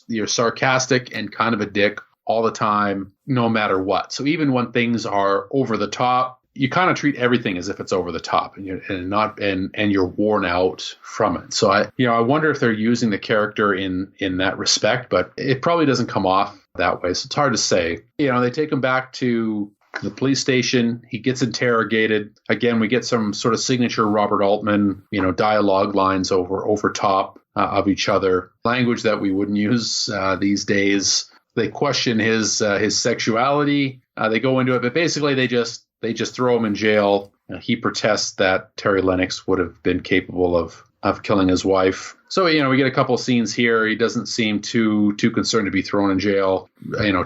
S2: you're sarcastic and kind of a dick all the time, no matter what. So even when things are over the top, you kind of treat everything as if it's over the top, and you're worn out from it. So I wonder if they're using the character in that respect, but it probably doesn't come off that way. So it's hard to say. They take him back to the police station. He gets interrogated. Again, we get some sort of signature Robert Altman, dialogue lines over top of each other, language that we wouldn't use these days. They question his sexuality. They go into it, but basically they just throw him in jail. He protests that Terry Lennox would have been capable of killing his wife. So, we get a couple of scenes here. He doesn't seem too concerned to be thrown in jail,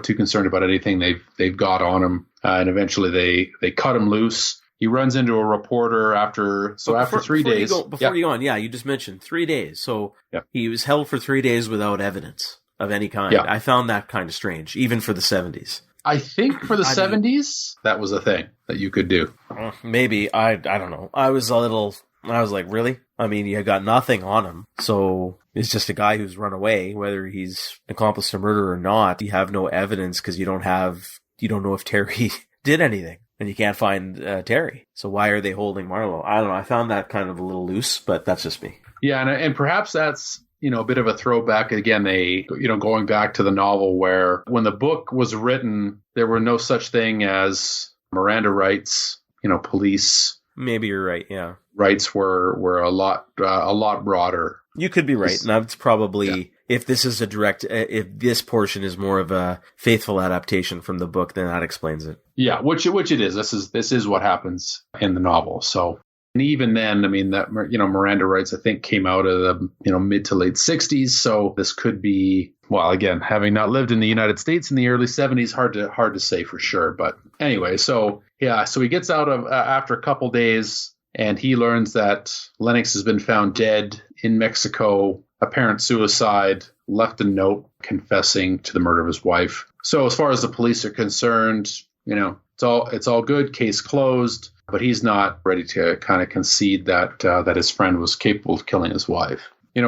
S2: too concerned about anything they've got on him. And eventually they cut him loose. He runs into a reporter after 3 days.
S1: Before you go on, you just mentioned 3 days. So he was held for 3 days without evidence of any kind. Yeah. I found that kind of strange, even for the 70s.
S2: I think for the 70s, that was a thing that you could do.
S1: Maybe. I don't know. I was like, really? I mean, you got nothing on him. So it's just a guy who's run away, whether he's accomplished a murder or not. You have no evidence because you don't know if Terry did anything. And you can't find Terry. So why are they holding Marlowe? I don't know. I found that kind of a little loose, but that's just me.
S2: Yeah, and perhaps that's a bit of a throwback. Again, going back to the novel where when the book was written, there were no such thing as Miranda rights, police.
S1: Maybe you're right, yeah.
S2: Rights were a lot broader.
S1: You could be right. And that's probably, if this is if this portion is more of a faithful adaptation from the book, then that explains it. Yeah,
S2: which it is. This is what happens in the novel. So, and even then, I mean, that, Miranda rights, I think, came out of the, mid to late 60s. So this could be, well, again, having not lived in the United States in the early 70s, hard to say for sure. But anyway, so he gets out of after a couple days, and he learns that Lennox has been found dead in Mexico, apparent suicide, left a note confessing to the murder of his wife. So as far as the police are concerned, it's all good, case closed. But he's not ready to kind of concede that his friend was capable of killing his wife.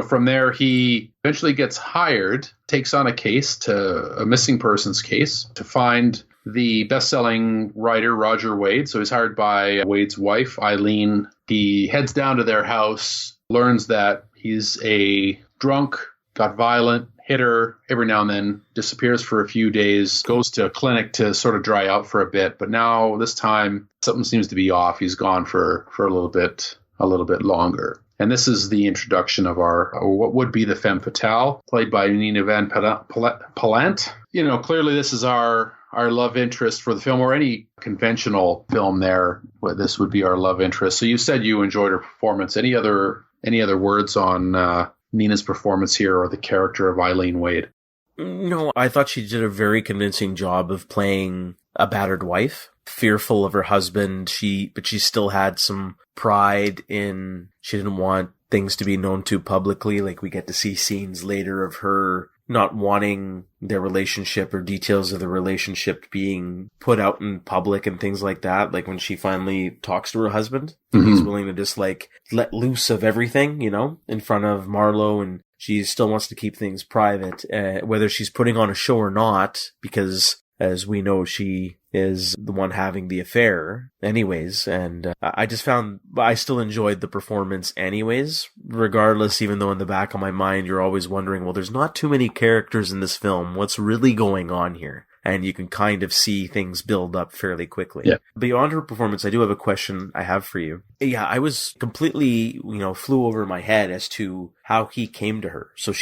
S2: From there, he eventually gets hired, takes on a missing persons case, to find the best-selling writer, Roger Wade. So he's hired by Wade's wife, Eileen. He heads down to their house, learns that he's a drunk, got violent, hit her every now and then, disappears for a few days, goes to a clinic to sort of dry out for a bit. But now this time something seems to be off. He's gone for a little bit longer. And this is the introduction of what would be the femme fatale, played by Nina Van Pallant. Clearly this is our love interest for the film, or any conventional film there. This would be our love interest. So you said you enjoyed her performance. Any other words on Nina's performance here, or the character of Eileen Wade?
S1: No, I thought she did a very convincing job of playing a battered wife, fearful of her husband. But she still had some pride in, she didn't want things to be known too publicly. Like, we get to see scenes later of her not wanting their relationship or details of the relationship being put out in public and things like that. Like when she finally talks to her husband, he's willing to just like let loose of everything, in front of Marlowe, and she still wants to keep things private, whether she's putting on a show or not, because as we know, she is the one having the affair anyways. And I still enjoyed the performance anyways, regardless, even though in the back of my mind, you're always wondering, well, there's not too many characters in this film. What's really going on here? and you can kind of see things build up fairly quickly.
S2: Yeah.
S1: Beyond her performance, I do have a question I have for you. Yeah, I was completely, flew over my head as to how he came to her. So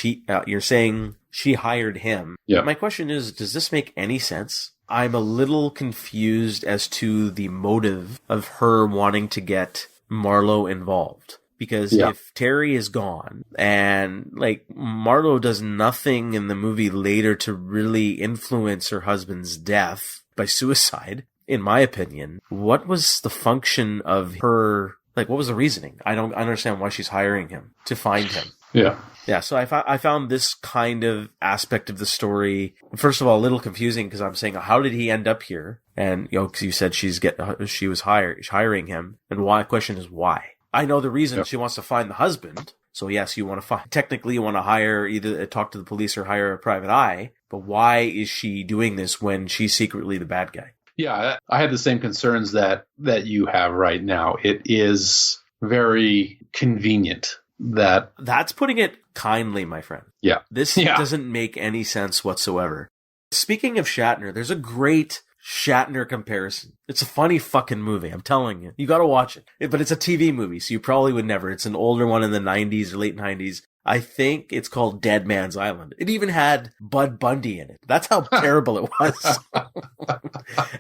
S1: you're saying she hired him.
S2: Yeah.
S1: My question is, does this make any sense? I'm a little confused as to the motive of her wanting to get Marlowe involved. Because if Terry is gone and Marlowe does nothing in the movie later to really influence her husband's death by suicide, in my opinion, what was the function of her? What was the reasoning? I don't understand why she's hiring him to find him.
S2: Yeah.
S1: Yeah, so I found this kind of aspect of the story, first of all, a little confusing because I'm saying, how did he end up here? And, because you said she was hiring him. And why? The question is why? I know the reason. She wants to find the husband. So yes, you want to hire, either talk to the police or hire a private eye. But why is she doing this when she's secretly the bad guy?
S2: Yeah, I had the same concerns that you have right now. It is very convenient that's
S1: putting it kindly, my friend.
S2: Yeah.
S1: This doesn't make any sense whatsoever. Speaking of Shatner, there's a great Shatner comparison. It's a funny fucking movie, I'm telling you. You gotta watch it. But it's a TV movie, so you probably would never. It's an older one in the 90s or late 90s. I think it's called Dead Man's Island. It even had Bud Bundy in it. That's how terrible it was.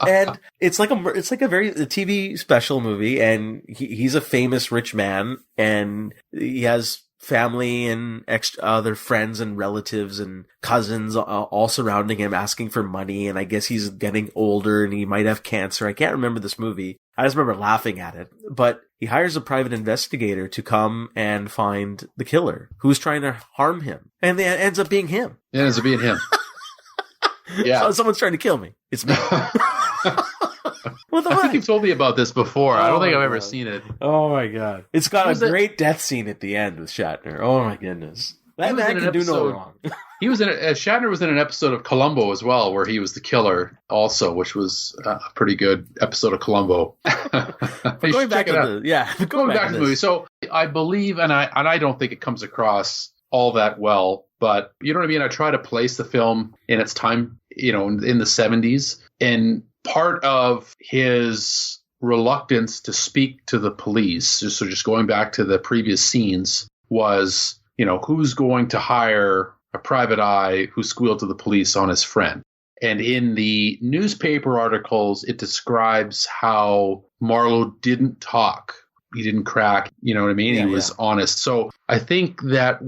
S1: And it's like a TV special movie, and he's a famous rich man, and he has family and other friends and relatives and cousins all surrounding him, asking for money. And I guess he's getting older and he might have cancer. I can't remember this movie. I just remember laughing at it. But he hires a private investigator to come and find the killer who's trying to harm him. And it ends up being him.
S2: It ends up being him. Yeah.
S1: Someone's trying to kill me. It's me.
S2: I think you've told me about this before. I don't think I've ever seen it.
S1: Oh my god. It's got a great death scene at the end with Shatner. Oh my goodness. That man can do no wrong.
S2: Shatner was in an episode of Columbo as well, where he was the killer also, which was a pretty good episode of Columbo.
S1: Going back to the
S2: movie. So I believe, and I don't think it comes across all that well, but you know what I mean? I try to place the film in its time, in the 70s, and part of his reluctance to speak to the police, just going back to the previous scenes, was, who's going to hire a private eye who squealed to the police on his friend. And in the newspaper articles, it describes how Marlowe didn't talk. He didn't crack, you know what I mean? He was honest. So I think that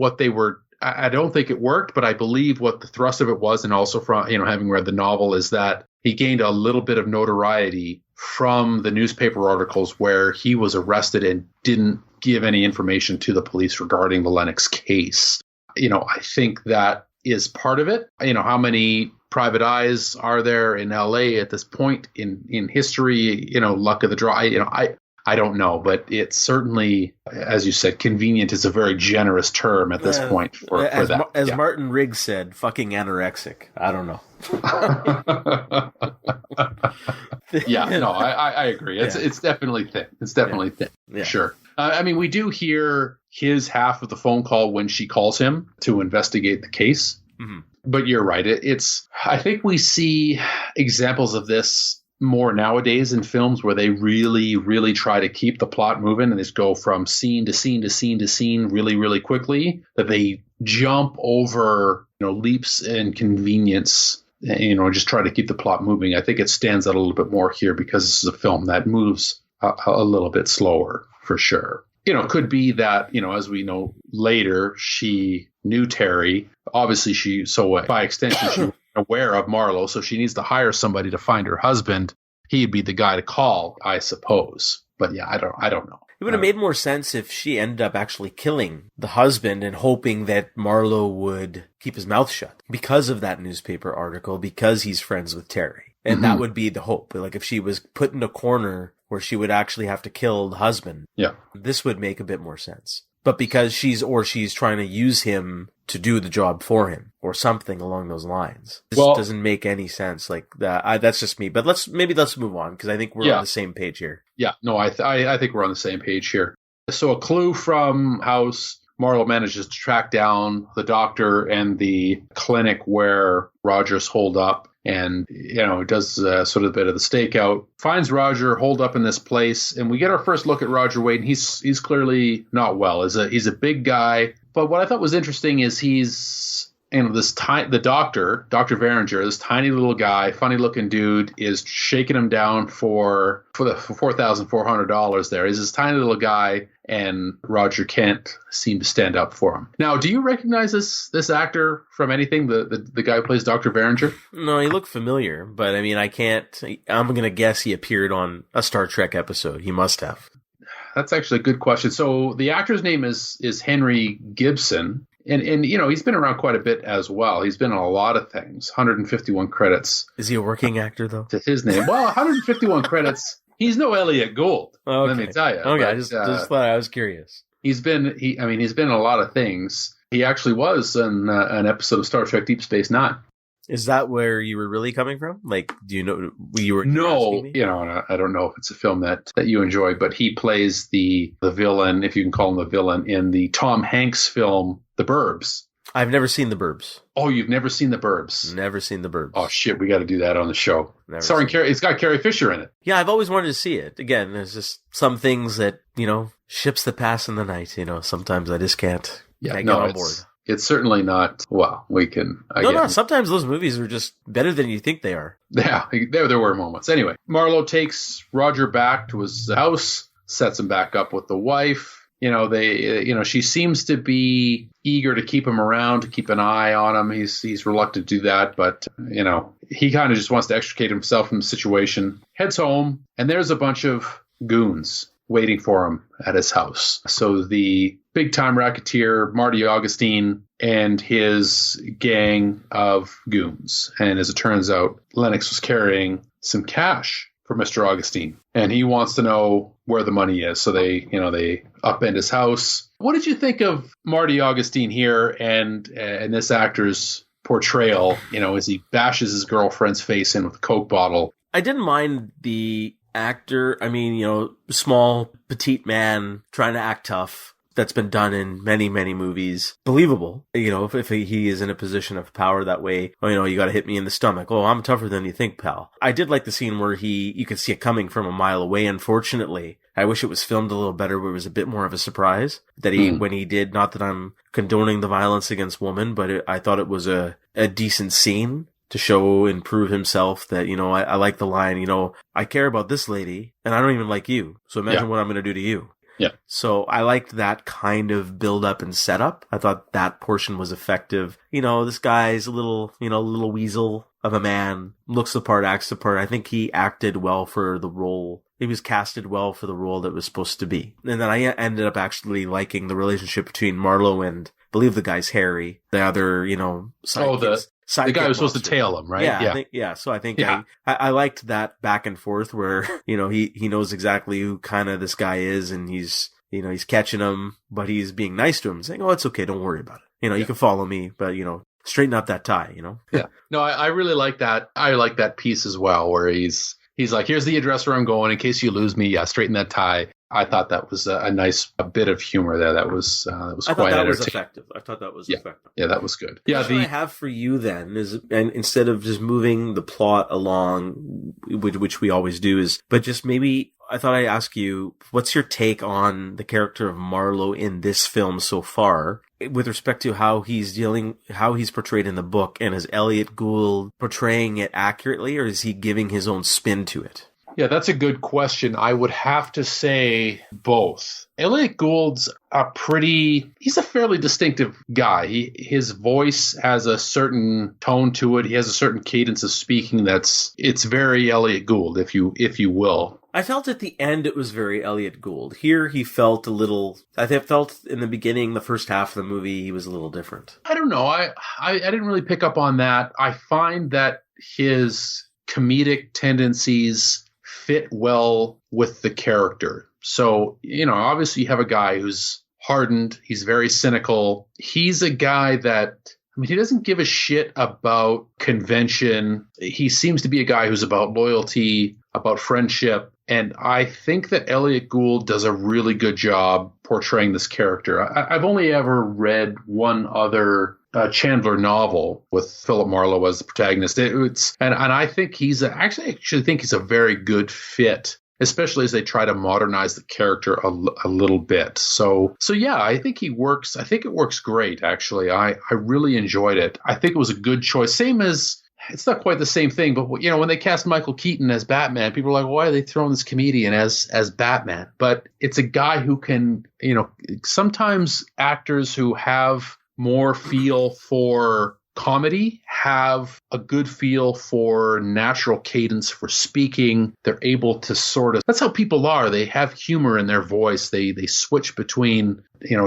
S2: I don't think it worked, but I believe what the thrust of it was, and also from, having read the novel, is that he gained a little bit of notoriety from the newspaper articles where he was arrested and didn't give any information to the police regarding the Lennox case. I think that is part of it. How many private eyes are there in LA at this point in history? Luck of the draw. I don't know, but it's certainly, as you said, convenient is a very generous term at this point for that.
S1: As Martin Riggs said, fucking anorexic. I don't know.
S2: I agree. It's definitely thin. It's definitely thin. Yeah. Sure. We do hear his half of the phone call when she calls him to investigate the case. Mm-hmm. But you're right. I think we see examples of this more nowadays in films where they really, really try to keep the plot moving and just go from scene to scene to scene to scene really, really quickly, that they jump over, leaps and convenience, just try to keep the plot moving. I think it stands out a little bit more here because this is a film that moves a little bit slower for sure. Could be that, as we know later, she knew Terry. Obviously, by extension, she was aware of Marlowe, so she needs to hire somebody to find her husband. He'd be the guy to call, I suppose. But yeah, I don't know.
S1: It would have made more sense if she ended up actually killing the husband and hoping that Marlowe would keep his mouth shut because of that newspaper article, because he's friends with Terry. And that would be the hope. Like if she was put in a corner where she would actually have to kill the husband, this would make a bit more sense. But because she's trying to use him to do the job for him or something along those lines. This doesn't make any sense like that. That's just me. But let's move on because I think we're on the same page here. Yeah, no, I think we're on the same page here. So a clue from House, Marlowe manages to track down the doctor and the clinic where Rogers holed up.
S2: and, does sort of a bit of the stakeout, finds Roger holed up in this place, and we get our first look at Roger Wade, and he's clearly not well. He's a big guy, but what I thought was interesting is the doctor, Dr. Veringer, this tiny little guy, funny looking dude, is shaking him down for $4,400 there. He's this tiny little guy, and Roger can't seem to stand up for him. Now, do you recognize this actor from anything? The guy who plays Dr. Veringer?
S1: No, he looked familiar, but I mean, I'm going to guess he appeared on a Star Trek episode. He must have.
S2: That's actually a good question. So the actor's name is Henry Gibson. And he's been around quite a bit as well. He's been in a lot of things. 151 credits.
S1: Is he a working actor, though?
S2: To his name. Well, 151 credits. He's no Elliot Gould.
S1: Okay.
S2: Let me tell you.
S1: Okay, I just thought I was curious.
S2: He's been in a lot of things. He actually was in an episode of Star Trek Deep Space Nine.
S1: Is that where you were really coming from? Like, do you know you were?
S2: No, I don't know if it's a film that you enjoy, but he plays the villain, if you can call him the villain, in the Tom Hanks film The Burbs.
S1: I've never seen The Burbs.
S2: Oh, you've never seen The Burbs?
S1: Never seen The Burbs.
S2: Oh shit, we got to do that on the show. It's got Carrie Fisher in it.
S1: Yeah, I've always wanted to see it. Again, there's just some things that ships that pass in the night. Sometimes I just can't. Get on board.
S2: It's certainly not. Well, we can.
S1: No. Sometimes those movies are just better than you think they are.
S2: Yeah, there were moments. Anyway, Marlowe takes Roger back to his house, sets him back up with the wife. She seems to be eager to keep him around, to keep an eye on him. He's reluctant to do that, but he kind of just wants to extricate himself from the situation. Heads home, and there's a bunch of goons waiting for him at his house. So the big-time racketeer, Marty Augustine, and his gang of goons. And as it turns out, Lennox was carrying some cash for Mr. Augustine, and he wants to know where the money is. So they upend his house. What did you think of Marty Augustine here and this actor's portrayal, as he bashes his girlfriend's face in with a Coke bottle?
S1: I didn't mind the actor. I mean, small, petite man trying to act tough. That's been done in many, many movies. Believable. If he is in a position of power that way, you got to hit me in the stomach. Oh, I'm tougher than you think, pal. I did like the scene where you could see it coming from a mile away. Unfortunately, I wish it was filmed a little better, where it was a bit more of a surprise that when he did, not that I'm condoning the violence against women, but I thought it was a decent scene to show and prove himself that, I like the line, I care about this lady and I don't even like you. So imagine what I'm going to do to you.
S2: Yeah.
S1: So I liked that kind of build up and setup. I thought that portion was effective. This guy's a little weasel of a man, looks the part, acts the part. I think he acted well for the role. He was casted well for the role that was supposed to be. And then I ended up actually liking the relationship between Marlowe and, I believe the guy's Harry, the other,
S2: the guy who was supposed to tail him, right?
S1: Yeah. So I think I liked that back and forth where, he knows exactly who kind of this guy is, and he's catching him, but he's being nice to him, saying, oh, it's okay. Don't worry about it. You can follow me, but, straighten up that tie,
S2: Yeah. No, I really like that. I like that piece as well, where he's like, here's the address where I'm going. In case you lose me, straighten that tie. I thought that was a nice bit of humor there. That was quite entertaining.
S1: I thought that was effective.
S2: Yeah, that was good. Yeah,
S1: what I have for you then is, and instead of just moving the plot along, which we always do, but just maybe I thought I'd ask you, what's your take on the character of Marlowe in this film so far, with respect to how he's portrayed in the book, and is Elliot Gould portraying it accurately, or is he giving his own spin to it?
S2: Yeah, that's a good question. I would have to say both. Elliot Gould's he's a fairly distinctive guy. His voice has a certain tone to it. He has a certain cadence of speaking it's very Elliot Gould, if you will.
S1: I felt at the end it was very Elliot Gould. Here he felt I felt in the beginning, the first half of the movie, he was a little different.
S2: I don't know. I didn't really pick up on that. I find that his comedic tendencies fit well with the character. So, obviously you have a guy who's hardened. He's very cynical. He's a guy that, he doesn't give a shit about convention. He seems to be a guy who's about loyalty, about friendship. And I think that Elliot Gould does a really good job portraying this character. I've only ever read one other Chandler novel with Philip Marlowe as the protagonist. And I think actually think he's a very good fit, especially as they try to modernize the character a little bit. So yeah, I think he works. I think it works great, actually. I really enjoyed it. I think it was a good choice. Same as, it's not quite the same thing, but when they cast Michael Keaton as Batman, people are like, why are they throwing this comedian as Batman? But it's a guy who can, sometimes actors who have more feel for comedy have a good feel for natural cadence for speaking. They're able to that's how people are. They have humor in their voice. They switch between,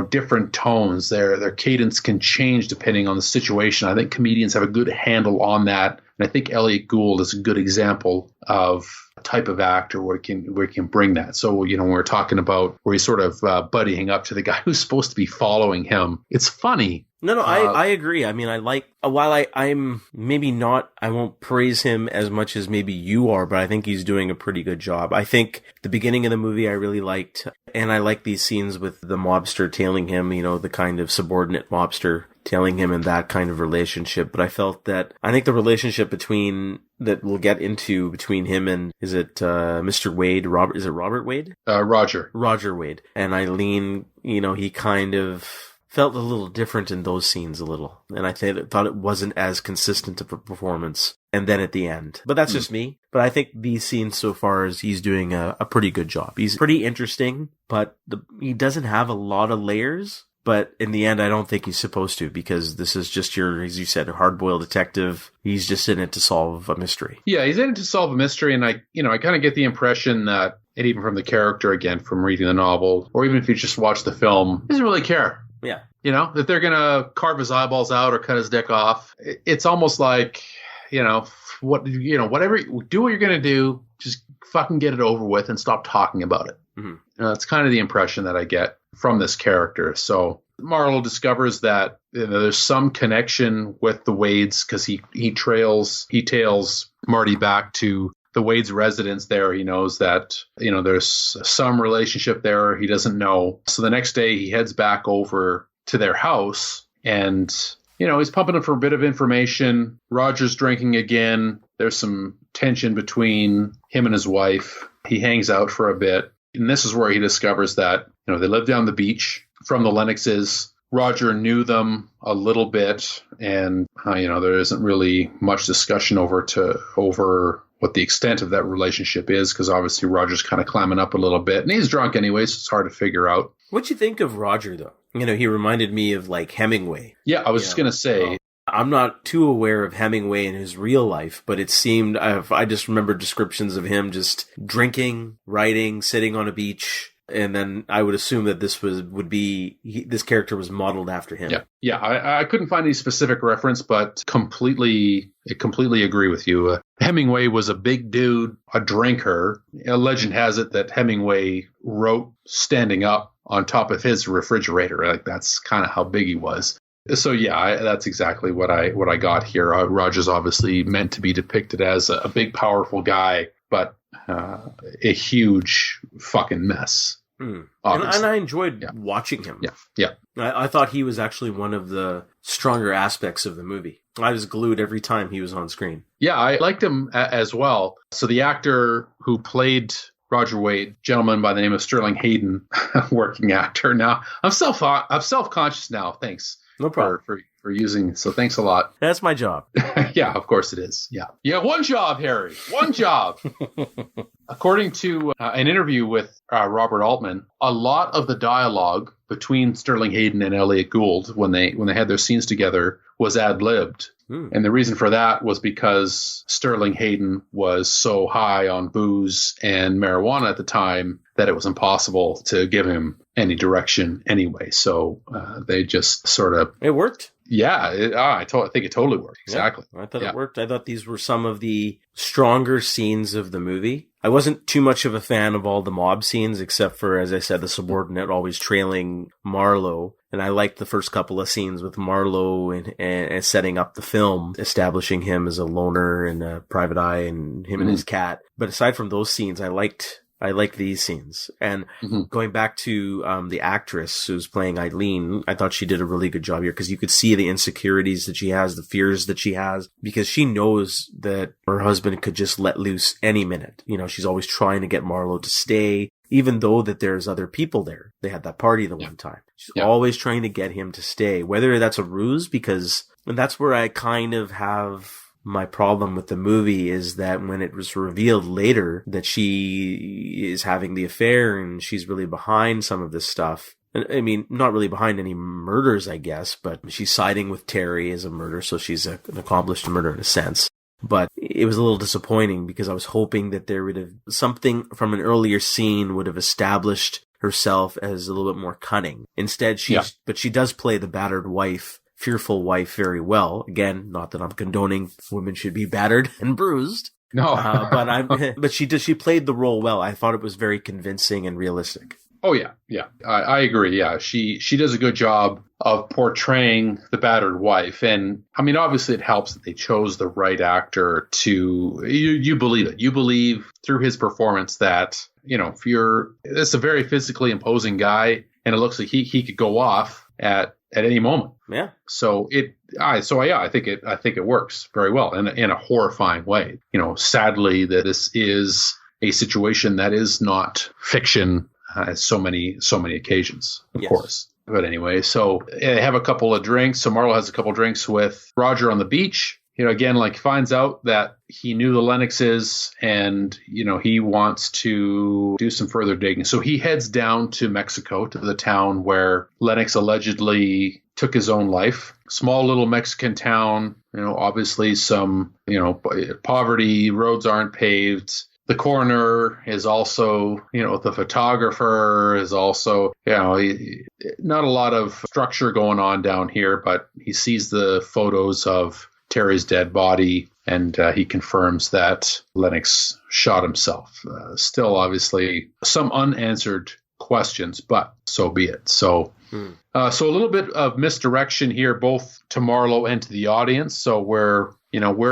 S2: different tones. Their cadence can change depending on the situation. I think comedians have a good handle on that. And I think Elliot Gould is a good example of a type of actor where he can bring that. So, when we're talking about where he's sort of buddying up to the guy who's supposed to be following him, it's funny.
S1: No, I agree. I mean, while I'm maybe not, I won't praise him as much as maybe you are, but I think he's doing a pretty good job. I think the beginning of the movie I really liked, and I like these scenes with the mobster tailing him, the kind of subordinate mobster tailing him in that kind of relationship. But I felt that, I think the relationship that we'll get into between him and, is it Mr. Wade? Is it Robert Wade? Roger Wade. And Eileen, he kind of felt a little different in those scenes a little. And I thought it wasn't as consistent of a performance. And then at the end. But that's just me. But I think these scenes so far he's doing a pretty good job. He's pretty interesting, but he doesn't have a lot of layers. But in the end, I don't think he's supposed to, because this is just as you said, a hard-boiled detective. He's just in it to solve a mystery. Yeah, he's in it to solve a mystery. And I kind of get the impression that, and even from the character, again, from reading the novel, or even if you just watch the film, he doesn't really care. Yeah.
S2: That they're going to carve his eyeballs out or cut his dick off. It's almost like, whatever, do what you're going to do, just fucking get it over with and stop talking about it. Mm-hmm. That's kind of the impression that I get from this character. So Marlowe discovers that there's some connection with the Wades, because he tails Marty back to the Wade's residence there. He knows that, there's some relationship there he doesn't know. So the next day he heads back over to their house, and, he's pumping him for a bit of information. Roger's drinking again. There's some tension between him and his wife. He hangs out for a bit. And this is where he discovers that, they live down the beach from the Lennoxes. Roger knew them a little bit, and, there isn't really much discussion over what the extent of that relationship is, because obviously Roger's kind of climbing up a little bit, and he's drunk anyway, so it's hard to figure out.
S1: What'd you think of Roger, though? He reminded me of, like, Hemingway.
S2: Yeah, I was just going to say.
S1: I'm not too aware of Hemingway in his real life, but it seemed, I just remember descriptions of him just drinking, writing, sitting on a beach. And then I would assume that this character was modeled after him. Yeah.
S2: I couldn't find any specific reference, but completely agree with you. Hemingway was a big dude, a drinker. A legend has it that Hemingway wrote standing up on top of his refrigerator. Like, that's kind of how big he was. So yeah, that's exactly what I got here. Roger's obviously meant to be depicted as a big, powerful guy, but a huge fucking mess.
S1: And I enjoyed watching him.
S2: Yeah.
S1: I thought he was actually one of the stronger aspects of the movie. I was glued every time he was on screen.
S2: Yeah, I liked him as well. So the actor who played Roger Wade, gentleman by the name of Sterling Hayden, working actor. Now, I'm self-conscious now. Thanks.
S1: No problem.
S2: For using, so thanks a lot.
S1: That's my job.
S2: Yeah, of course it is. Yeah, one job, Harry. One job. According to an interview with Robert Altman, a lot of the dialogue between Sterling Hayden and Elliot Gould when they had their scenes together was ad-libbed. And the reason for that was because Sterling Hayden was so high on booze and marijuana at the time that it was impossible to give him any direction anyway. So they just sort of...
S1: It worked.
S2: Yeah, I think it totally worked. Exactly.
S1: Yeah, I thought it worked. I thought these were some of the stronger scenes of the movie. I wasn't too much of a fan of all the mob scenes, except for, as I said, the subordinate always trailing Marlowe. And I liked the first couple of scenes with Marlowe and setting up the film, establishing him as a loner and a private eye and him and his cat. But aside from those scenes, I liked I like these scenes. And going back to the actress who's playing Eileen, I thought she did a really good job here because you could see the insecurities that she has, the fears that she has, because she knows that her husband could just let loose any minute. You know, she's always trying to get Marlowe to stay, even though that there's other people there. They had that party the one time. She's always trying to get him to stay, whether that's a ruse, because and that's where I kind of have my problem with the movie is that when it was revealed later that she is having the affair and she's really behind some of this stuff. I mean, not really behind any murders, I guess, but she's siding with Terry as a murderer, so she's an accomplished murderer in a sense. But it was a little disappointing because I was hoping that there would have something from an earlier scene would have established herself as a little bit more cunning. Instead, but she does play the battered wife, fearful wife very well. Again, not that I'm condoning women should be battered and bruised.
S2: No,
S1: but she played the role well. I thought it was very convincing and realistic.
S2: Oh yeah, I agree. Yeah, she does a good job of portraying the battered wife, and I mean, obviously, it helps that they chose the right actor to. You believe it. You believe through his performance that it's a very physically imposing guy, and it looks like he could go off at any moment.
S1: Yeah.
S2: So I think it works very well in a horrifying way. Sadly, that this is a situation that is not fiction. So many occasions, of course. But anyway, so they have a couple of drinks. So Marlowe has a couple of drinks with Roger on the beach. Again, finds out that he knew the Lennoxes and, he wants to do some further digging. So he heads down to Mexico, to the town where Lennox allegedly took his own life. Small little Mexican town, obviously some, poverty, roads aren't paved. The coroner is also, the photographer is also, not a lot of structure going on down here, but he sees the photos of Terry's dead body and he confirms that Lennox shot himself. Still, obviously, some unanswered questions, but so be it. So a little bit of misdirection here, both to Marlowe and to the audience. So we're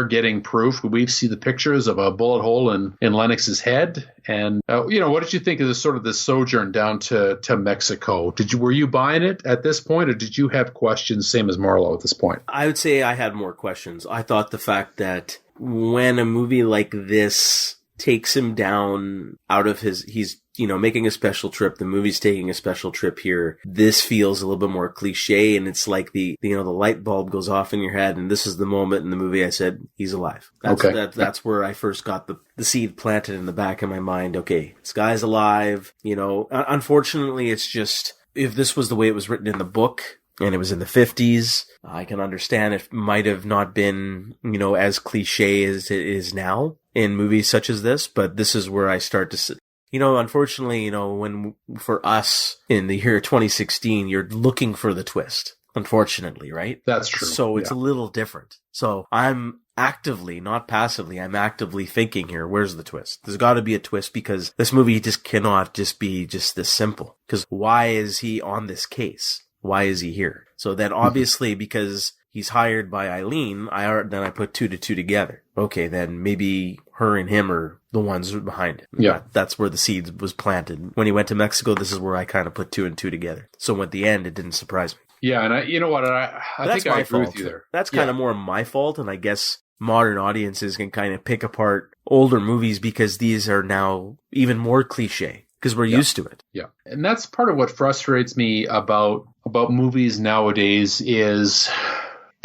S2: getting proof. We see the pictures of a bullet hole in Lennox's head. And, what did you think of this sojourn down to Mexico? Were you buying it at this point, or did you have questions, same as Marlowe at this point?
S1: I would say I had more questions. I thought the fact that when a movie like this takes him down out of he's making a special trip. The movie's taking a special trip here. This feels a little bit more cliche, and it's like the light bulb goes off in your head, and this is the moment in the movie I said, he's alive. That's where I first got the seed planted in the back of my mind. Okay, this guy's alive. Unfortunately, it's just, if this was the way it was written in the book, and it was in the 50s, I can understand it might have not been, as cliche as it is now in movies such as this, but this is where I start to unfortunately, when for us in the year 2016, you're looking for the twist, unfortunately, right?
S2: That's true.
S1: So it's a little different. So I'm actively, not passively, I'm actively thinking here, where's the twist? There's got to be a twist because this movie just cannot just be just this simple. Because why is he on this case? Why is he here? So then obviously because he's hired by Eileen, then I put 2 to 2 together. Okay, then maybe her and him are the ones behind it.
S2: Yeah.
S1: That's where the seed was planted. When he went to Mexico, this is where I kind of put 2 and 2 together. So at the end, it didn't surprise me.
S2: Yeah, and I think I agree with you there.
S1: That's kind of more my fault, and I guess modern audiences can kind of pick apart older movies because these are now even more cliche. Because we're used to it.
S2: Yeah. And that's part of what frustrates me about movies nowadays is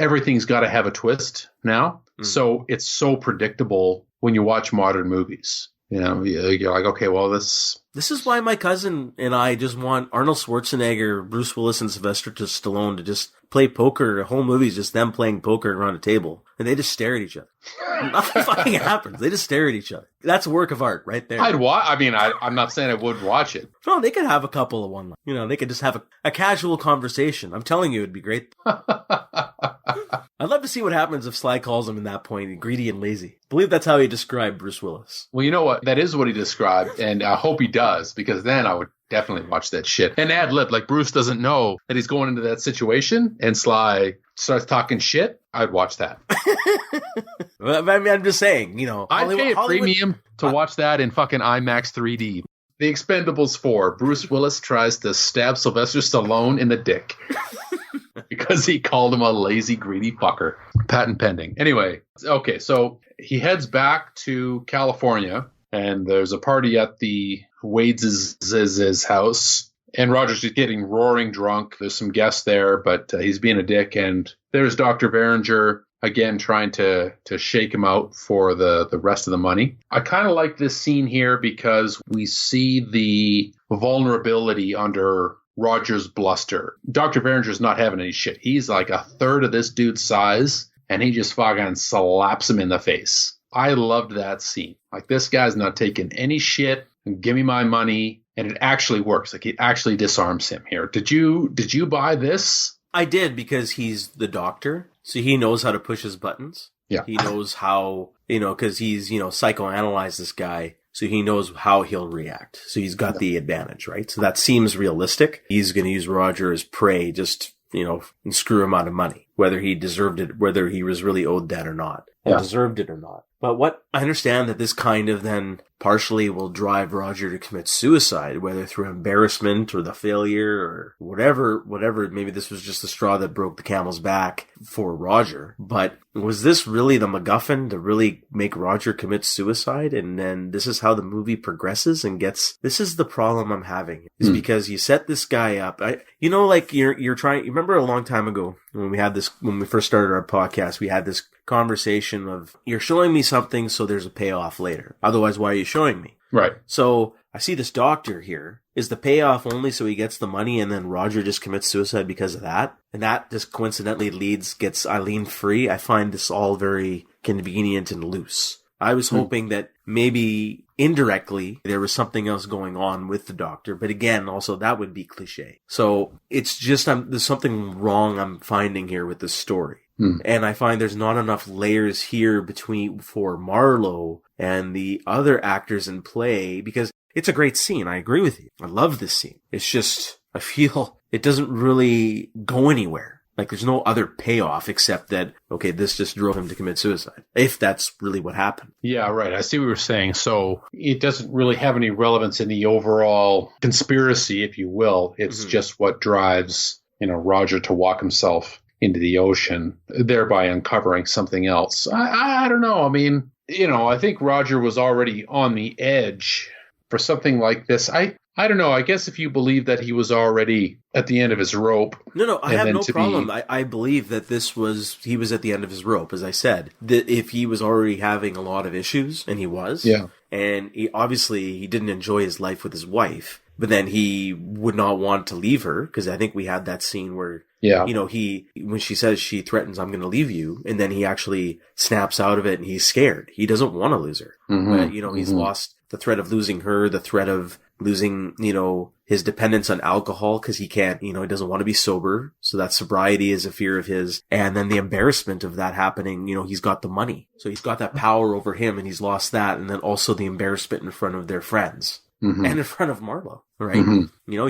S2: everything's got to have a twist now. So it's so predictable when you watch modern movies. You're like, okay, well, this
S1: is why my cousin and I just want Arnold Schwarzenegger, Bruce Willis, and Sylvester Stallone to just play poker. The whole movie is just them playing poker around a table. And they just stare at each other. Nothing fucking happens. They just stare at each other. That's a work of art right there.
S2: I'd watch. I mean, I'm not saying I would watch it.
S1: No, they could have a couple of one. They could just have a casual conversation. I'm telling you, it'd be great. I'd love to see what happens if Sly calls him in that point greedy and lazy. I believe that's how he described Bruce Willis.
S2: Well, you know what? That is what he described, and I hope he does, because then I would definitely watch that shit. And ad lib, like Bruce doesn't know that he's going into that situation, and Sly starts talking shit. I'd watch that.
S1: I mean, I'm just saying,
S2: I'd pay a premium to watch that in fucking IMAX 3D. The Expendables 4. Bruce Willis tries to stab Sylvester Stallone in the dick because he called him a lazy, greedy fucker. Patent pending. Anyway, okay, so he heads back to California, and there's a party at the Wade's house. And Roger's just getting roaring drunk. There's some guests there, but he's being a dick. And there's Dr. Berenger, again, trying to shake him out for the rest of the money. I kind of like this scene here because we see the vulnerability under Roger's bluster. Dr. Berenger's not having any shit. He's like a third of this dude's size, and he just fucking slaps him in the face. I loved that scene. Like, this guy's not taking any shit. Give me my money. And it actually works. Like, it actually disarms him here. Did you buy this?
S1: I did, because he's the doctor, so he knows how to push his buttons.
S2: Yeah.
S1: He knows how, because he's, psychoanalyzed this guy, so he knows how he'll react. So he's got the advantage, right? So that seems realistic. He's going to use Roger as prey, just, and screw him out of money, whether he deserved it, whether he was really owed that or not, and deserved it or not. But I understand that this kind of then partially will drive Roger to commit suicide, whether through embarrassment or the failure or whatever. Maybe this was just the straw that broke the camel's back for Roger. But was this really the MacGuffin to really make Roger commit suicide? And then this is how the movie progresses and gets, this is the problem I'm having, is because you set this guy up. You're trying, you remember a long time ago when we first started our podcast, we had this conversation of, you're showing me something so there's a payoff later. Otherwise, why are you showing me?
S2: Right.
S1: So I see this doctor here. Is the payoff only so he gets the money and then Roger just commits suicide because of that? And that just coincidentally gets Eileen free? I find this all very convenient and loose. I was hoping that maybe indirectly there was something else going on with the doctor. But again, also that would be cliche. So it's just, there's something wrong I'm finding here with this story. And I find there's not enough layers here for Marlowe and the other actors in play, because it's a great scene. I agree with you. I love this scene. It's just, I feel it doesn't really go anywhere. Like, there's no other payoff except that, okay, this just drove him to commit suicide. If that's really what happened.
S2: Yeah, right. I see what you're saying. So it doesn't really have any relevance in the overall conspiracy, if you will. It's just what drives, Roger to walk himself into the ocean, thereby uncovering something else. I don't know. I mean, I think Roger was already on the edge for something like this. I don't know. I guess if you believe that he was already at the end of his rope.
S1: No, I have no problem. I believe that he was at the end of his rope, as I said. That if he was already having a lot of issues, and he was, and he didn't enjoy his life with his wife, but then he would not want to leave her, because I think we had that scene where, when she says she threatens, I'm going to leave you, and then he actually snaps out of it and he's scared. He doesn't want to lose her. But, he's lost the threat of losing her, the threat of losing, his dependence on alcohol, because he can't, he doesn't want to be sober. So that sobriety is a fear of his. And then the embarrassment of that happening, he's got the money. So he's got that power over him, and he's lost that. And then also the embarrassment in front of their friends. And in front of Marlowe, right?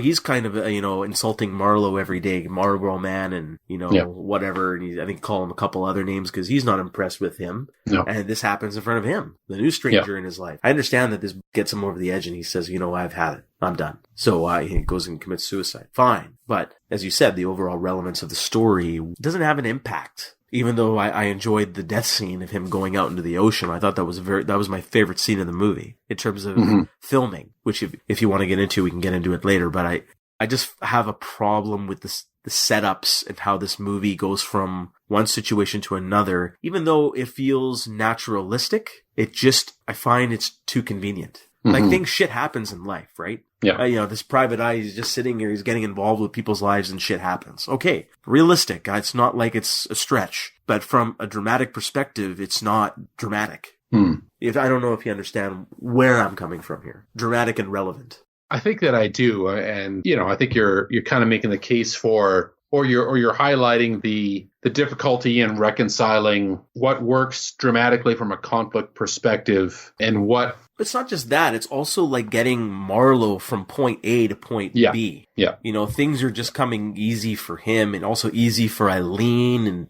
S1: He's kind of, insulting Marlowe every day, Marlboro Man, and, whatever. And I think call him a couple other names because he's not impressed with him. No. And this happens in front of him, the new stranger in his life. I understand that this gets him over the edge, and he says, I've had it. I'm done. So he goes and commits suicide. Fine. But as you said, the overall relevance of the story doesn't have an impact. Even though I enjoyed the death scene of him going out into the ocean, I thought that was my favorite scene in the movie in terms of filming, which if you want to get into, we can get into it later. But I just have a problem with the setups and how this movie goes from one situation to another. Even though it feels naturalistic, I find it's too convenient. Like shit happens in life, right? Yeah. This private eye is just sitting here. He's getting involved with people's lives and shit happens. Okay. Realistic. It's not like it's a stretch, but from a dramatic perspective, it's not dramatic. I don't know if you understand where I'm coming from here. Dramatic and relevant.
S2: I think that I do. And, I think you're kind of making the case for, or you're highlighting the difficulty in reconciling what works dramatically from a conflict perspective and what.
S1: It's not just that. It's also like getting Marlowe from point A to point B. Yeah. Things are just coming easy for him and also easy for Eileen. And,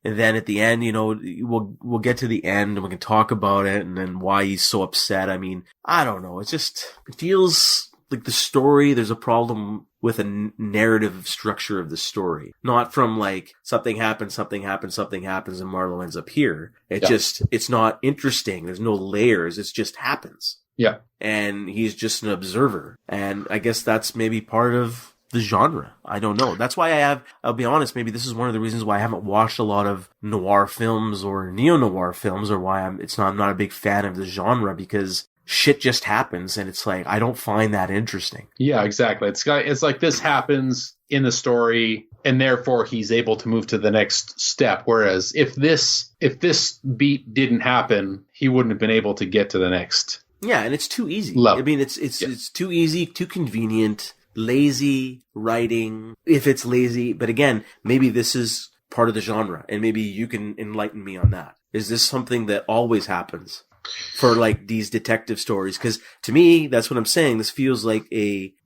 S1: And then at the end, we'll get to the end and we can talk about it and then why he's so upset. I mean, I don't know. It feels like the story, there's a problem with a narrative structure of the story. Not from like something happens, and Marlowe ends up here. It's not interesting. There's no layers. It just happens.
S2: Yeah.
S1: And he's just an observer. And I guess that's maybe part of the genre. I don't know. That's why I'll be honest, maybe this is one of the reasons why I haven't watched a lot of noir films or neo-noir films, or why I'm not a big fan of the genre, because shit just happens and it's like, I don't find that interesting.
S2: Yeah, exactly. It's like this happens in the story and therefore he's able to move to the next step. Whereas if this beat didn't happen, he wouldn't have been able to get to the next.
S1: Yeah, and it's too easy.
S2: Level.
S1: I mean, it's too easy, too convenient. Lazy writing, if it's lazy. But again, maybe this is part of the genre, and maybe you can enlighten me on that. Is this something that always happens for like these detective stories? Because to me, that's what I'm saying. This feels like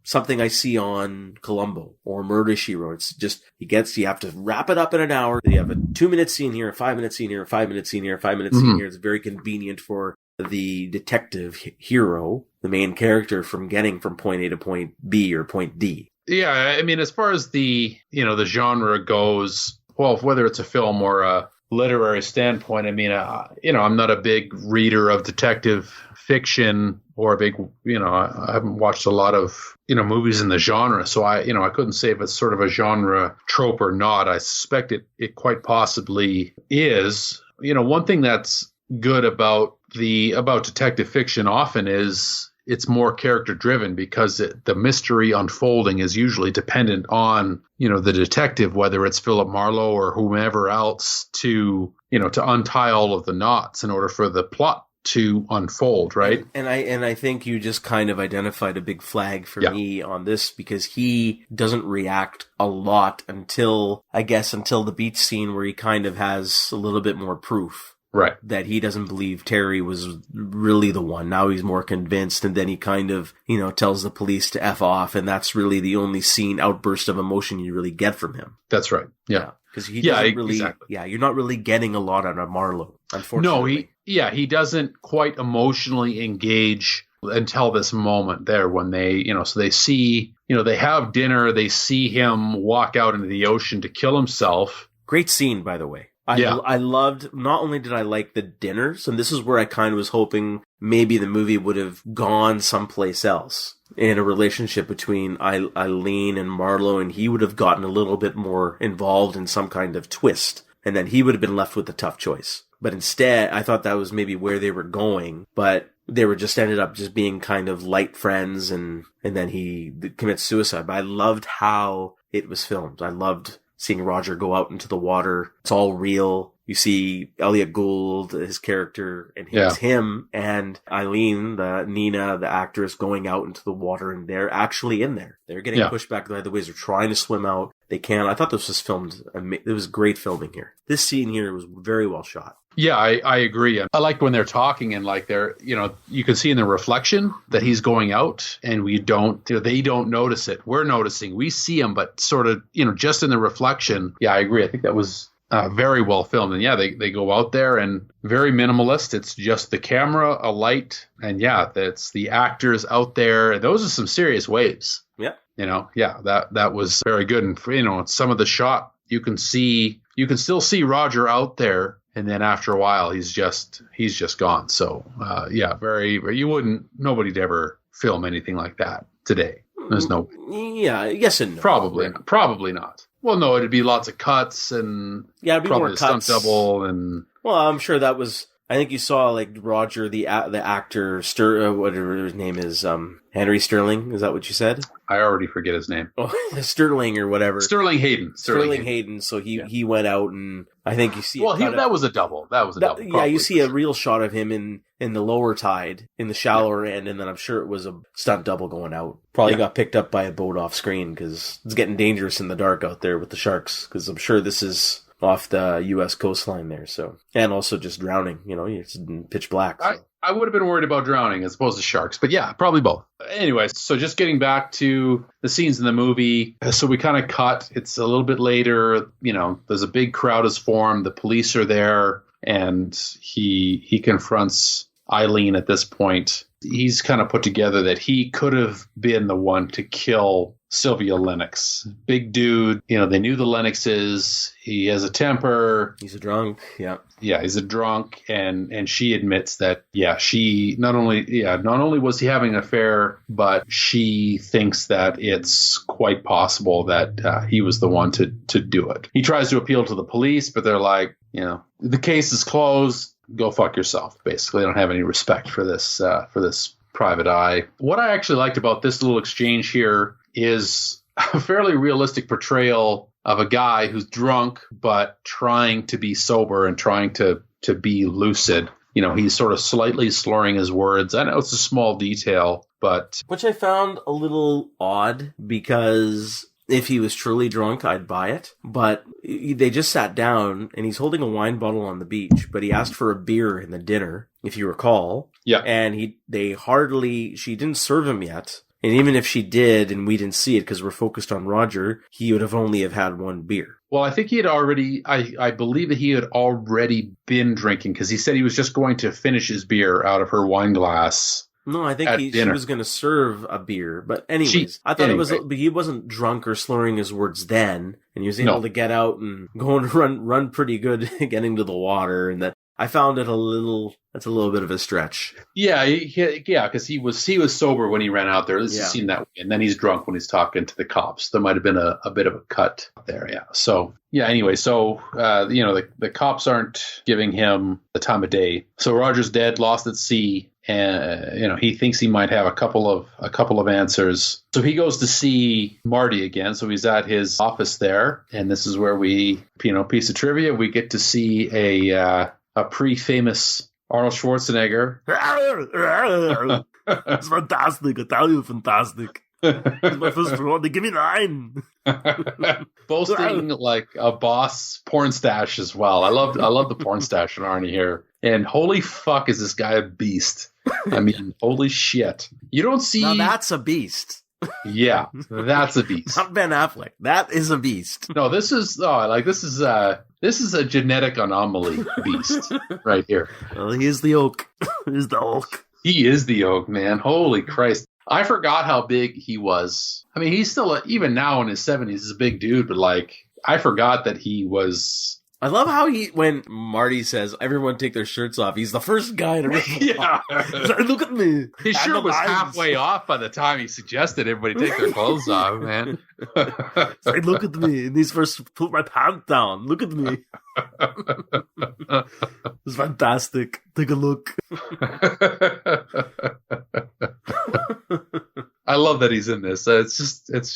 S1: something I see on Columbo or Murder, She Wrote. It's just, you have to wrap it up in an hour. You have a 2-minute scene here, a 5-minute scene here, a 5-minute scene here, a 5-minute scene here. It's very convenient for the detective hero, the main character, from getting from point A to point B or point D. Yeah,
S2: I mean, as far as the genre goes, well, whether it's a film or a literary standpoint, I mean, I'm not a big reader of detective fiction or a big, I haven't watched a lot of, movies in the genre. So I couldn't say if it's sort of a genre trope or not. I suspect it quite possibly is. One thing that's good about detective fiction often is it's more character driven, because the mystery unfolding is usually dependent on, the detective, whether it's Philip Marlowe or whomever else, to untie all of the knots in order for the plot to unfold, right? And
S1: I think you just kind of identified a big flag for me on this, because he doesn't react a lot until the beach scene, where he kind of has a little bit more proof.
S2: Right.
S1: That he doesn't believe Terry was really the one. Now he's more convinced, and then he kind of, tells the police to F off, and that's really the only outburst of emotion you really get from him.
S2: That's right. Yeah.
S1: Because he doesn't really, exactly. You're not really getting a lot out of Marlowe, unfortunately.
S2: No, he doesn't quite emotionally engage until this moment there when they, so they see, they have dinner, they see him walk out into the ocean to kill himself.
S1: Great scene, by the way. I loved, not only did I like the dinners, and this is where I kind of was hoping maybe the movie would have gone someplace else in a relationship between Eileen and Marlowe, and he would have gotten a little bit more involved in some kind of twist, and then he would have been left with a tough choice. But instead, I thought that was maybe where they were going, but they were just ended up just being kind of light friends, and then he commits suicide. But I loved how it was filmed. I loved seeing Roger go out into the water. It's all real. You see Elliot Gould, his character, and it's him and Eileen, Nina, the actress, going out into the water, and they're actually in there. They're getting pushed back by the waves. They're trying to swim out. They can't. I thought this was filmed. It was great filming here. This scene here was very well shot.
S2: Yeah, I agree. I liked when they're talking and like they're, you can see in the reflection that he's going out, and they don't notice it. We're noticing. We see him, but sort of, just in the reflection. Yeah, I agree. I think that was very well filmed. And they go out there and very minimalist. It's just the camera, a light, and that's the actors out there. Those are some serious waves.
S1: Yeah.
S2: That was very good. And, some of the shot, you can still see Roger out there. And then after a while, he's just gone. So, nobody'd ever film anything like that today. There's no.
S1: Yeah, yes and no.
S2: Probably not. Well, no, it'd be lots of cuts and
S1: it'd be
S2: probably
S1: more
S2: a
S1: cuts.
S2: stunt double and.
S1: Well, I'm sure that was. I think you saw like Roger, the actor, whatever his name is, Henry Sterling. Is that what you said?
S2: I already forget his name.
S1: Oh, Sterling or whatever.
S2: Sterling Hayden.
S1: So he went out, and I think you see.
S2: Well, that was a double. Double.
S1: Yeah, you see a real shot of him in the lower tide, in the shallower end, and then I'm sure it was a stunt double going out. Probably got picked up by a boat off screen, because it's getting dangerous in the dark out there with the sharks. Because I'm sure this is off the U.S. coastline there. So, and also just drowning, it's pitch black. So.
S2: I would have been worried about drowning as opposed to sharks, but yeah, probably both. Anyway, so just getting back to the scenes in the movie. So we kind of cut. It's a little bit later. There's a big crowd has formed. The police are there, and he confronts Eileen at this point. He's kind of put together that he could have been the one to kill Sylvia Lennox. Big dude. They knew the Lennoxes. He has a temper.
S1: He's a drunk. Yeah.
S2: Yeah, he's a drunk. And she admits that, she not only was he having an affair, but she thinks that it's quite possible that he was the one to do it. He tries to appeal to the police, but they're like, the case is closed. Go fuck yourself. Basically, they don't have any respect for this private eye. What I actually liked about this little exchange here is a fairly realistic portrayal of a guy who's drunk but trying to be sober and trying to be lucid. He's sort of slightly slurring his words. I know it's a small detail, but...
S1: Which I found a little odd, because if he was truly drunk, I'd buy it. But they just sat down, and he's holding a wine bottle on the beach, but he asked for a beer in the dinner, if you recall.
S2: Yeah.
S1: And she didn't serve him yet. And even if she did, and we didn't see it because we're focused on Roger, he would have only have had one beer.
S2: Well, I think he had already, I believe that he had already been drinking, because he said he was just going to finish his beer out of her wine glass.
S1: No, I think she was going to serve a beer. But anyways, I thought he wasn't drunk or slurring his words then. And he was able to get out and go and run pretty good getting to the water. And that I found it that's a little bit of a stretch.
S2: Yeah, because he was sober when he ran out there. This is seen that way. And then he's drunk when he's talking to the cops. There might have been a bit of a cut there, yeah. So, anyway, the cops aren't giving him the time of day. So Roger's dead, lost at sea. And he thinks he might have a couple of answers. So he goes to see Marty again. So he's at his office there, and this is where we, piece of trivia, we get to see a pre-famous Arnold Schwarzenegger.
S1: It's fantastic. I tell you, fantastic. It's my first one. They give me 9.
S2: Boasting like a boss porn stash as well. I love the porn stash in Arnie here. And holy fuck, is this guy a beast? I mean, holy shit. You don't see...
S1: Now that's a beast.
S2: Yeah, that's a beast.
S1: Not Ben Affleck. That is a beast.
S2: No, this is a genetic anomaly beast right here.
S1: Well, he is the oak. He's the oak.
S2: He is the oak, man. Holy Christ. I forgot how big he was. I mean, he's still, even now in his 70s, he's a big dude, but I forgot that he was...
S1: I love how when Marty says, everyone take their shirts off, he's the first guy to rip them off. Look at me.
S2: His shirt was halfway off by the time he suggested everybody take their clothes off, man.
S1: Look at me. And he's first put my pants down. Look at me. It's fantastic. Take a look.
S2: I love that he's in this. It's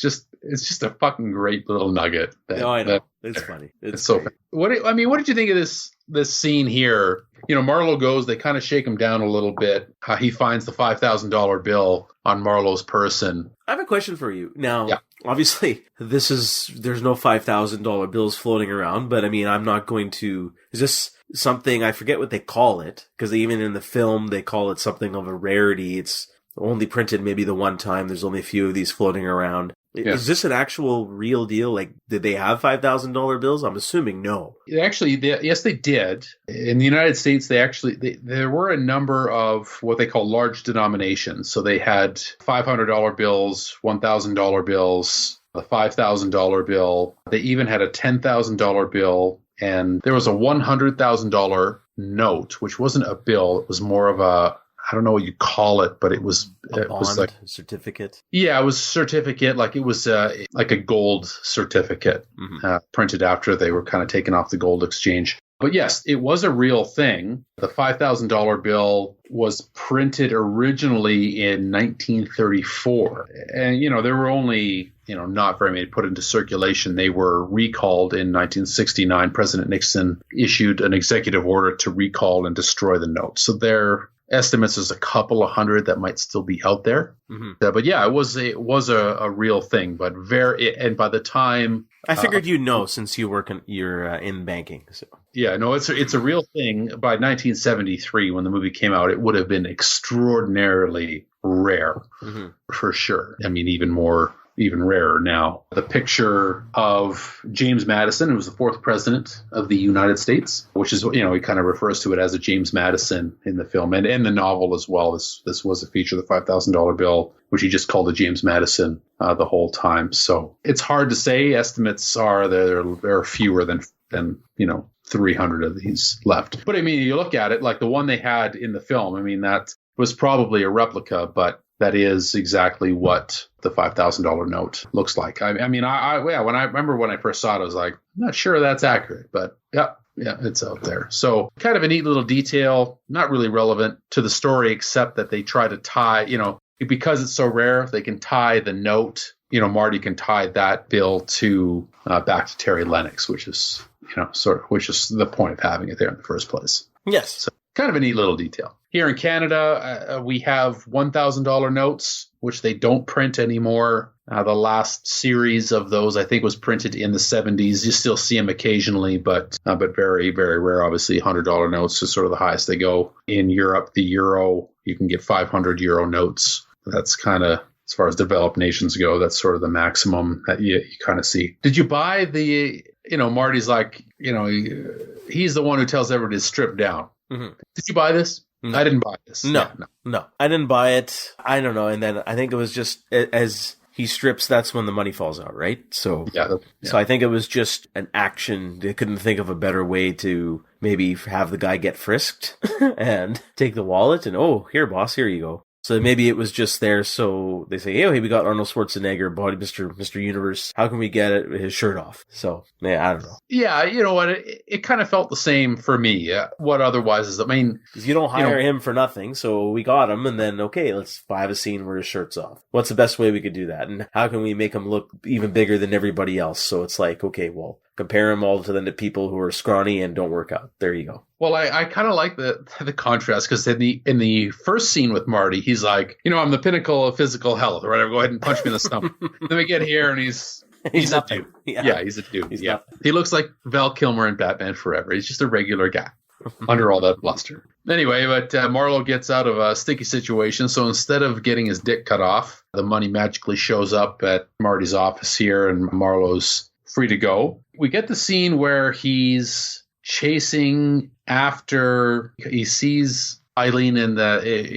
S2: just a fucking great little nugget.
S1: I know. It's funny. It's
S2: so funny. What did you think of this scene here? Marlowe goes, they kind of shake him down a little bit. He finds the $5,000 bill on Marlowe's person.
S1: I have a question for you. Now, obviously, there's no $5,000 bills floating around, but I mean, I'm not going to, is this something, I forget what they call it, because even in the film, they call it something of a rarity. It's only printed maybe the one time. There's only a few of these floating around. Yeah. Is this an actual real deal? Did they have $5,000 bills? I'm assuming no.
S2: Yes, they did. In the United States, there were a number of what they call large denominations. So they had $500 bills, $1,000 bills, a $5,000 bill. They even had a $10,000 bill. And there was a $100,000 note, which wasn't a bill. It was more of I don't know what you call it, but it was
S1: like certificate.
S2: Yeah, it was certificate. It was like a gold certificate, printed after they were kind of taken off the gold exchange. But yes, it was a real thing. The $5,000 bill was printed originally in 1934, and there were only not very many put into circulation. They were recalled in 1969. President Nixon issued an executive order to recall and destroy the notes. So they're estimates there's a couple of hundred that might still be out there. But yeah, it was a real thing. But and by the time
S1: I figured since you're in banking. So.
S2: Yeah, no, it's a real thing. By 1973, when the movie came out, it would have been extraordinarily rare, for sure. I mean, even rarer now. The picture of James Madison, who was the fourth president of the United States, which is, he kind of refers to it as a James Madison in the film and the novel as well. This was a feature, the $5,000 bill, which he just called a James Madison the whole time. So it's hard to say. Estimates are there are fewer than 300 of these left. But I mean, you look at it, like the one they had in the film, I mean, that was probably a replica, but that is exactly what the $5,000 note looks like. I remember when I first saw it, I was like, I'm not sure that's accurate, but yeah, it's out there. So kind of a neat little detail, not really relevant to the story, except that they try to tie, because it's so rare, they can tie the note. Marty can tie that bill to back to Terry Lennox, which is, which is the point of having it there in the first place.
S1: Yes.
S2: So kind of a neat little detail. Here in Canada, we have $1,000 notes, which they don't print anymore. The last series of those, I think, was printed in the 70s. You still see them occasionally, but very, very rare. Obviously, $100 notes is sort of the highest they go. In Europe, the euro, you can get 500 euro notes. That's kind of, as far as developed nations go, that's sort of the maximum that you kind of see. Did you buy the, Marty's like, he's the one who tells everybody to strip down. Mm-hmm. Did you buy this? No. I didn't buy this.
S1: No, I didn't buy it. I don't know. And then I think it was just as he strips, that's when the money falls out, right? So, So I think it was just an action. They couldn't think of a better way to maybe have the guy get frisked and take the wallet and, oh, here, boss, here you go. So maybe it was just there. So they say, hey, we got Arnold Schwarzenegger, body Mr. Universe. How can we get his shirt off? So, yeah, I don't know.
S2: Yeah, you know what? It kind of felt the same for me. What otherwise is, because
S1: you don't hire him for nothing. So we got him. And then, okay, let's have a scene where his shirt's off. What's the best way we could do that? And how can we make him look even bigger than everybody else? So it's like, okay, well, compare them all to the people who are scrawny and don't work out. There you go.
S2: Well, I kind of like the contrast, because in the first scene with Marty, he's like, I'm the pinnacle of physical health, or whatever. Go ahead and punch me in the stomach. Then we get here, and he's a dude. Yeah, he's a dude. He looks like Val Kilmer in Batman Forever. He's just a regular guy under all that bluster. Anyway, but Marlowe gets out of a sticky situation. So instead of getting his dick cut off, the money magically shows up at Marty's office here, and Marlowe's free to go. We get the scene where he's chasing after, he sees Eileen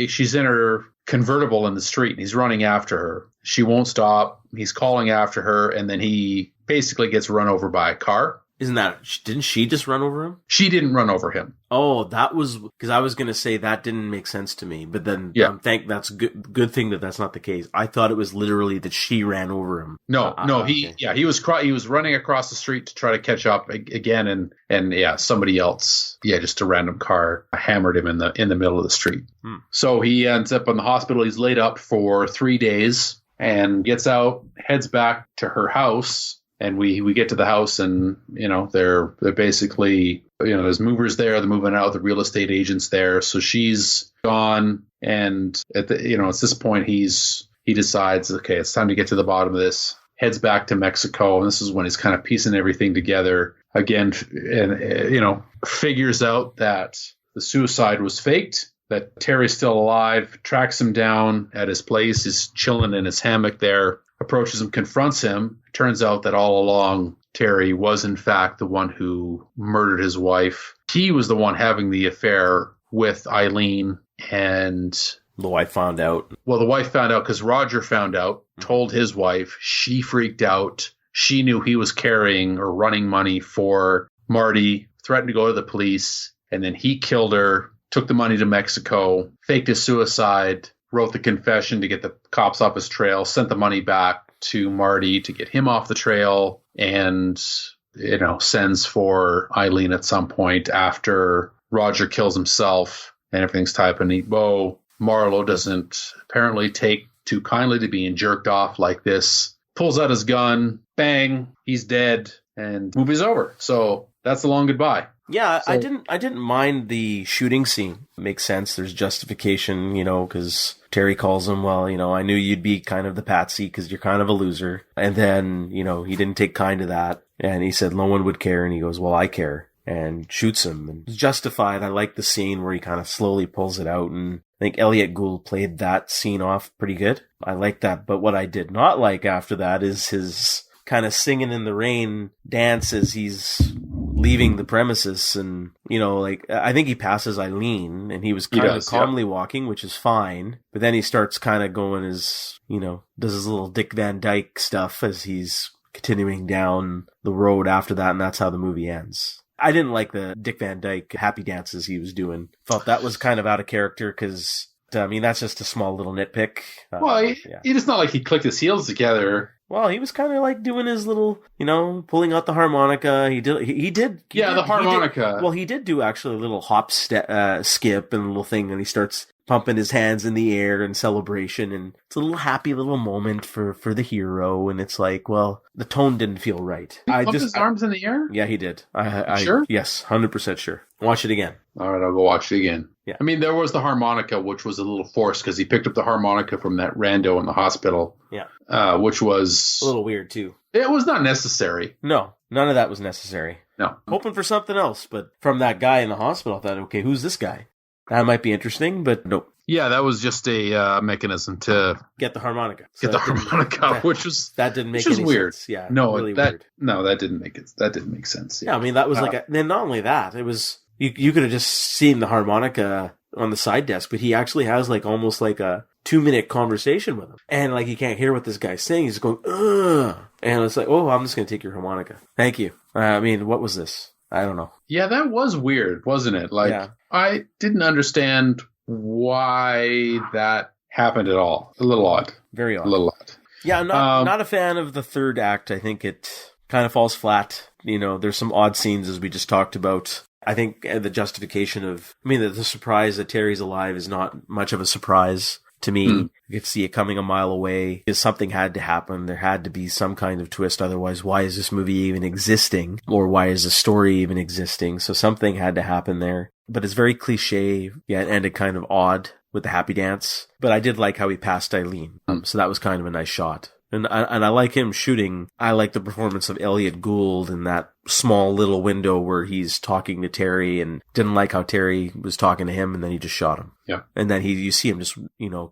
S2: she's in her convertible in the street, and he's running after her. She won't stop. He's calling after her, and then he basically gets run over by a car.
S1: Didn't she just run over him?
S2: She didn't run over him.
S1: Oh, that was, because I was going to say that didn't make sense to me, but then that's good thing that's not the case. I thought it was literally that she ran over him.
S2: No, he was running across the street to try to catch up again, and somebody else, just a random car hammered him in the middle of the street. So he ends up in the hospital. He's laid up for 3 days and gets out, heads back to her house. And we get to the house, and they're basically, there's movers there. They're moving out. The real estate agent's there. So she's gone, and at this point he decides, okay, it's time to get to the bottom of this. Heads back to Mexico, and this is when he's kind of piecing everything together again, and figures out that the suicide was faked. That Terry's still alive. Tracks him down at his place. He's chilling in his hammock there. Approaches him, confronts him. Turns out that all along, Terry was in fact the one who murdered his wife. He was the one having the affair with Eileen, and
S1: the wife found out.
S2: Well, the wife found out because Roger found out, told his wife. She freaked out. She knew he was carrying or running money for Marty, threatened to go to the police, and then he killed her, took the money to Mexico, faked his suicide, wrote the confession to get the cops off his trail, sent the money back to Marty to get him off the trail, and, sends for Eileen at some point after Roger kills himself and everything's typing. Marlowe doesn't apparently take too kindly to being jerked off like this. Pulls out his gun, bang, he's dead, and movie's over. So that's a long goodbye.
S1: Yeah,
S2: So-
S1: I didn't mind the shooting scene. It makes sense. There's justification, because Terry calls him, well, I knew you'd be kind of the patsy because you're kind of a loser. And then, he didn't take kind to that. And he said no one would care. And he goes, well, I care. And shoots him. And it's justified. I like the scene where he kind of slowly pulls it out. And I think Elliot Gould played that scene off pretty good. I like that. But what I did not like after that is his kind of singing in the rain dance as he's leaving the premises. And, I think he passes Eileen and he was kind of calmly walking, which is fine. But then he starts kind of going does his little Dick Van Dyke stuff as he's continuing down the road after that. And that's how the movie ends. I didn't like the Dick Van Dyke happy dances he was doing. Felt that was kind of out of character because, that's just a small little nitpick.
S2: It's not like he clicked his heels together.
S1: Well, he was kind of like doing his little, pulling out the harmonica. He did.
S2: The harmonica.
S1: He did do actually a little hop skip and a little thing, and he starts pumping his hands in the air in celebration, and it's a little happy little moment for the hero, and it's like, well, the tone didn't feel right.
S2: He pumped his arms in the air?
S1: Yeah, he did.
S2: Sure?
S1: Yes, 100% sure. Watch it again.
S2: All right, I'll go watch it again.
S1: Yeah.
S2: There was the harmonica, which was a little forced because he picked up the harmonica from that rando in the hospital.
S1: Yeah.
S2: Which was
S1: a little weird too.
S2: It was not necessary.
S1: No, none of that was necessary.
S2: No.
S1: Hoping for something else, but from that guy in the hospital, I thought, okay, who's this guy? That might be interesting, but nope.
S2: Yeah, that was just a mechanism to
S1: get the harmonica.
S2: Which
S1: didn't make any
S2: weird.
S1: Sense. Yeah,
S2: no,
S1: really
S2: weird.
S1: No,
S2: that didn't make it. That didn't make sense.
S1: Yeah, that was then not only that, it was you could have just seen the harmonica on the side desk, but he actually has almost like a 2-minute conversation with him, and he can't hear what this guy's saying. He's going, ugh, and it's like, oh, I'm just going to take your harmonica. Thank you. What was this? I don't know.
S2: Yeah, that was weird, wasn't it? I didn't understand why that happened at all. A little odd.
S1: Very odd.
S2: A little odd.
S1: Yeah, I'm not a fan of the third act. I think it kind of falls flat. There's some odd scenes, as we just talked about. I think the justification of, the surprise that Terry's alive is not much of a surprise to me. You could see it coming a mile away because something had to happen. There had to be some kind of twist. Otherwise, why is this movie even existing? Or why is the story even existing? So something had to happen there. But it's very cliche. Yeah, it ended kind of odd with the happy dance. But I did like how he passed Eileen. So that was kind of a nice shot. And I like him shooting. I like the performance of Elliot Gould in that small little window where he's talking to Terry, and didn't like how Terry was talking to him, and then he just shot him.
S2: Yeah.
S1: And then you see him just,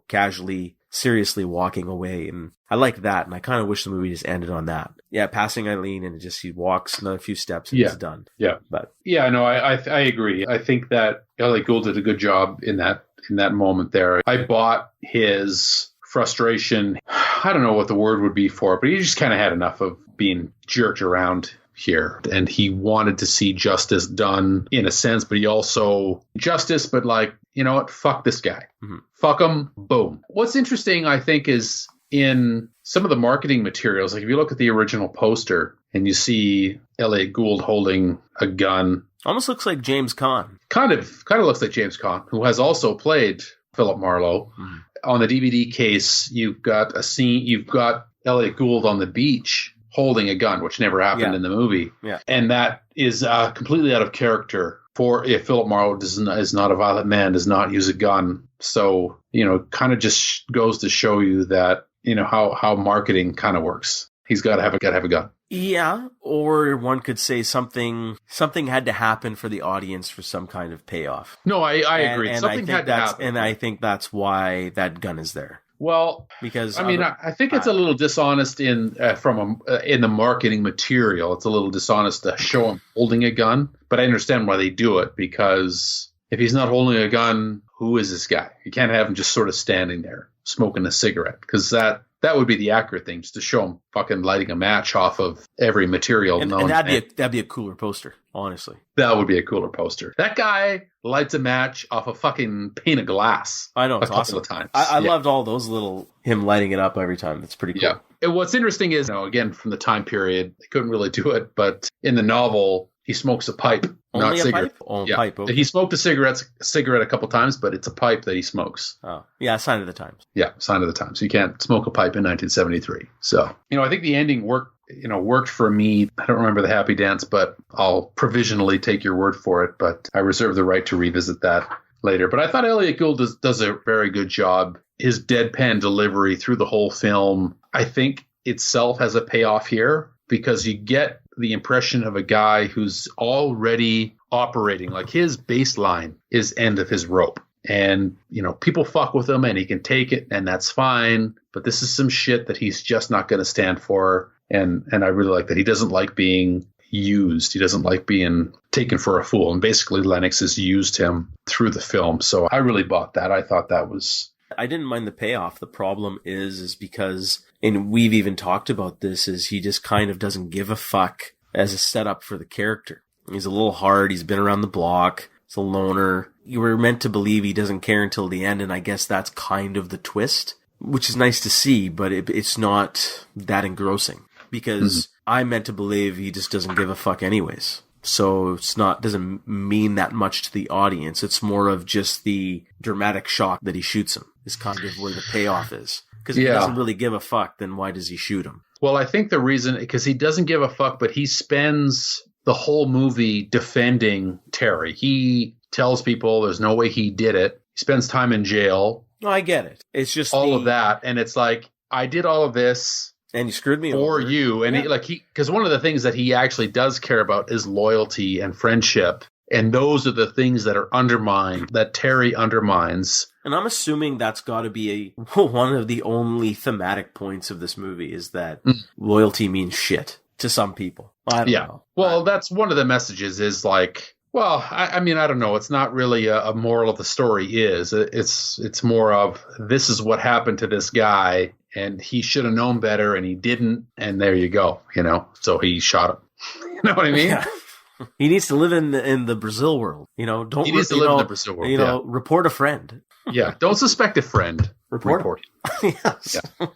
S1: casually, seriously walking away. And I like that. And I kind of wish the movie just ended on that. Yeah, passing Eileen, and he walks another few steps and he's done.
S2: Yeah.
S1: But
S2: yeah, no, I agree. I think that Elliot Gould did a good job in that moment there. I bought his frustration. I don't know what the word would be for it, but he just kind of had enough of being jerked around here, and he wanted to see justice done in a sense, but he also justice, but you know what? Fuck this guy. Mm-hmm. Fuck him. Boom. What's interesting, I think, is in some of the marketing materials, if you look at the original poster and you see Elliot Gould holding a gun,
S1: almost looks like James Caan.
S2: Kind of looks like James Caan, who has also played Philip Marlowe. Mm-hmm. On the DVD case, you've got Elliot Gould on the beach holding a gun, which never happened in the movie.
S1: Yeah.
S2: And that is completely out of character for if Philip Marlowe is not a violent man, does not use a gun. So, kind of just goes to show you that, how marketing kind of works. He's got to have a gun.
S1: Yeah, or one could say something had to happen for the audience for some kind of payoff.
S2: No, I agree. Something had to happen.
S1: And I think that's why that gun is there.
S2: Well,
S1: because
S2: I think it's a little dishonest in the marketing material. It's a little dishonest to show him holding a gun, but I understand why they do it, because if he's not holding a gun, who is this guy? You can't have him just sort of standing there smoking a cigarette, because that would be the accurate thing, just to show him fucking lighting a match off of every material.
S1: And that'd be a cooler poster, honestly.
S2: That would be a cooler poster. That guy lights a match off a fucking pane of glass.
S1: I know, it's awesome.
S2: Of times.
S1: I loved all those him lighting it up every time. That's pretty cool.
S2: Yeah. And what's interesting is, again, from the time period, they couldn't really do it, but in the novel, he smokes a pipe,
S1: not
S2: a cigarette.
S1: Pipe? Oh, pipe. Okay.
S2: He smoked a cigarette a couple times, but it's a pipe that he smokes.
S1: Oh, yeah, sign of the times.
S2: Yeah, sign of the times. You can't smoke a pipe in 1973. So, I think the ending worked worked for me. I don't remember the happy dance, but I'll provisionally take your word for it. But I reserve the right to revisit that later. But I thought Elliot Gould does a very good job. His deadpan delivery through the whole film, I think itself has a payoff here, because you get the impression of a guy who's already operating, like his baseline is end of his rope. And, people fuck with him and he can take it and that's fine. But this is some shit that he's just not going to stand for. And I really like that. He doesn't like being used. He doesn't like being taken for a fool. And basically Lennox has used him through the film. So I really bought that. I thought that was...
S1: I didn't mind the payoff. The problem is because, and we've even talked about this, is he just kind of doesn't give a fuck as a setup for the character. He's a little hard. He's been around the block. He's a loner. You were meant to believe he doesn't care until the end, and I guess that's kind of the twist, which is nice to see, but it's not that engrossing, because I meant to believe he just doesn't give a fuck anyways. So doesn't mean that much to the audience. It's more of just the dramatic shock that he shoots him is kind of where the payoff is. Because if he doesn't really give a fuck, then why does he shoot him?
S2: Well, I think the reason, because he doesn't give a fuck, but he spends the whole movie defending Terry. He tells people there's no way he did it. He spends time in jail.
S1: No, I get it. It's just
S2: all of that. And it's like, I did all of this.
S1: And you screwed me
S2: for
S1: over.
S2: you. And because one of the things that he actually does care about is loyalty and friendship. And those are the things that are undermined, that Terry undermines.
S1: And I'm assuming that's got to be one of the only thematic points of this movie, is that loyalty means shit to some people. I don't know.
S2: Well, that's one of the messages is like, well, I mean, I don't know. It's not really a moral of the story is. It's more of, this is what happened to this guy, and he should have known better, and he didn't, and there you go, So he shot him. You know what I mean?
S1: Yeah. He needs to live in the Brazil world. He needs to live in the Brazil world. Report a friend.
S2: Yeah, don't suspect a friend.
S1: Report. Yes. Yeah.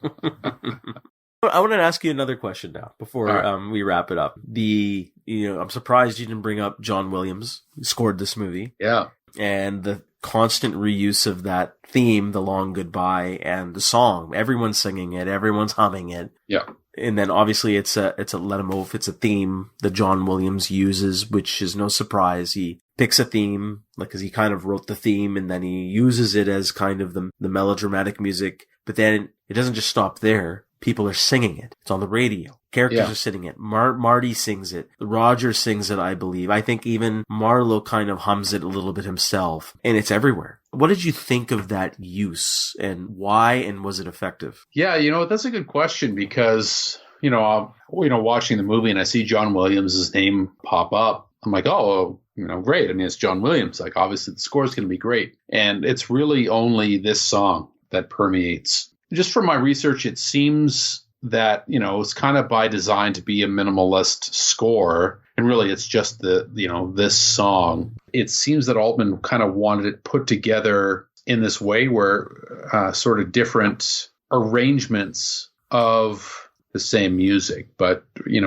S1: I want to ask you another question now before we wrap it up. I'm surprised you didn't bring up John Williams, who scored this movie.
S2: Yeah.
S1: And the constant reuse of that theme, The Long Goodbye, and the song. Everyone's singing it. Everyone's humming it.
S2: Yeah.
S1: And then obviously it's a Let 'Em Off. It's a theme that John Williams uses, which is no surprise. He picks a theme, because he kind of wrote the theme, and then he uses it as kind of the melodramatic music. But then it doesn't just stop there. People are singing it. It's on the radio. Characters are singing it. Marty sings it. Roger sings it, I believe. I think even Marlowe kind of hums it a little bit himself. And it's everywhere. What did you think of that use, and why, and was it effective?
S2: Yeah, that's a good question, because, I'm watching the movie and I see John Williams' name pop up. I'm like, oh, great. I mean, it's John Williams. Like, obviously the score is going to be great. And it's really only this song that permeates. Just from my research, it seems that, it's kind of by design to be a minimalist score. And really, it's just this song. It seems that Altman kind of wanted it put together in this way where sort of different arrangements of the same music. But,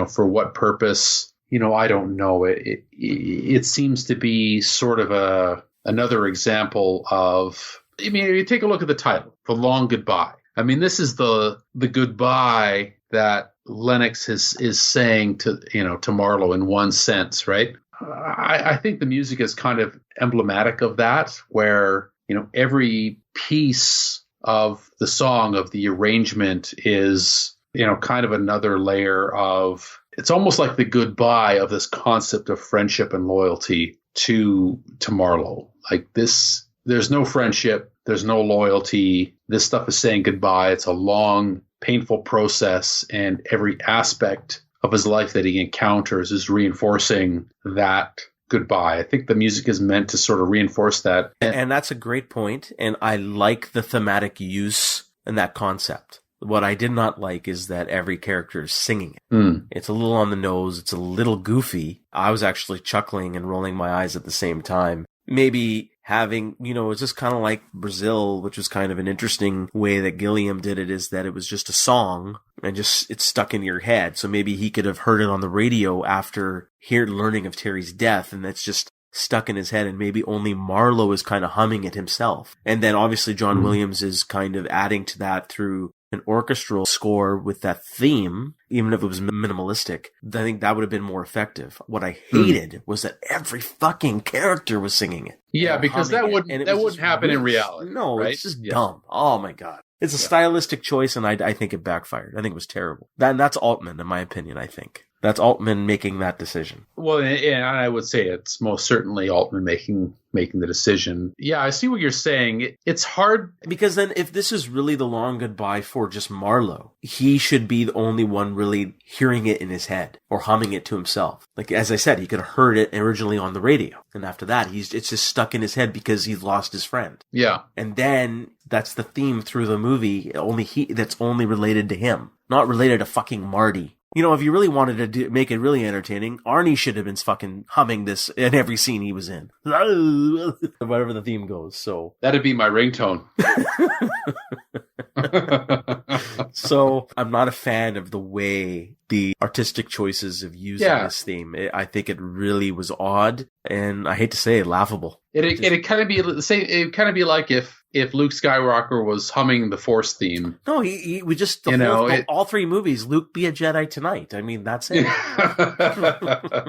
S2: for what purpose, I don't know. It seems to be sort of another example of, you take a look at the title, The Long Goodbye. I mean, this is the goodbye that Lennox is saying to Marlowe in one sense, right? I think the music is kind of emblematic of that, where, every piece of the song, of the arrangement is, kind of another layer of, it's almost like the goodbye of this concept of friendship and loyalty to Marlowe. Like this, there's no friendship. There's no loyalty. This stuff is saying goodbye. It's a long, painful process, and every aspect of his life that he encounters is reinforcing that goodbye. I think the music is meant to sort of reinforce that.
S1: And that's a great point, and I like the thematic use and that concept. What I did not like is that every character is singing it. It's a little on the nose. It's a little goofy. I was actually chuckling and rolling my eyes at the same time. Maybe having, it's just kind of like Brazil, which was kind of an interesting way that Gilliam did it, is that it was just a song and just it's stuck in your head. So maybe he could have heard it on the radio after learning of Terry's death, and that's just stuck in his head, and maybe only Marlowe is kind of humming it himself. And then obviously John Williams is kind of adding to that through an orchestral score with that theme, even if it was minimalistic, I think that would have been more effective. What I hated was that every fucking character was singing it.
S2: Yeah, because that wouldn't happen in reality.
S1: No,
S2: right?
S1: It's just dumb. Oh my God. It's a stylistic choice, and I think it backfired. I think it was terrible. That's Altman, in my opinion, I think. That's Altman making that decision.
S2: Well, and I would say it's most certainly Altman making the decision. Yeah, I see what you're saying. It's hard.
S1: Because then if this is really the long goodbye for just Marlowe, he should be the only one really hearing it in his head or humming it to himself. Like, as I said, he could have heard it originally on the radio. And after that, it's just stuck in his head because he's lost his friend.
S2: Yeah.
S1: And then that's the theme through the movie. That's only related to him, not related to fucking Marty. You know, if you really wanted to make it really entertaining, Arnie should have been fucking humming this in every scene he was in. Whatever the theme goes, so.
S2: That'd be my ringtone.
S1: So, I'm not a fan of the way the artistic choices of using this theme. I think it really was odd, and I hate to say it, laughable.
S2: It'd kind of be like if Luke Skywalker was humming the Force theme.
S1: No, all three movies, Luke be a Jedi tonight. I mean, that's it.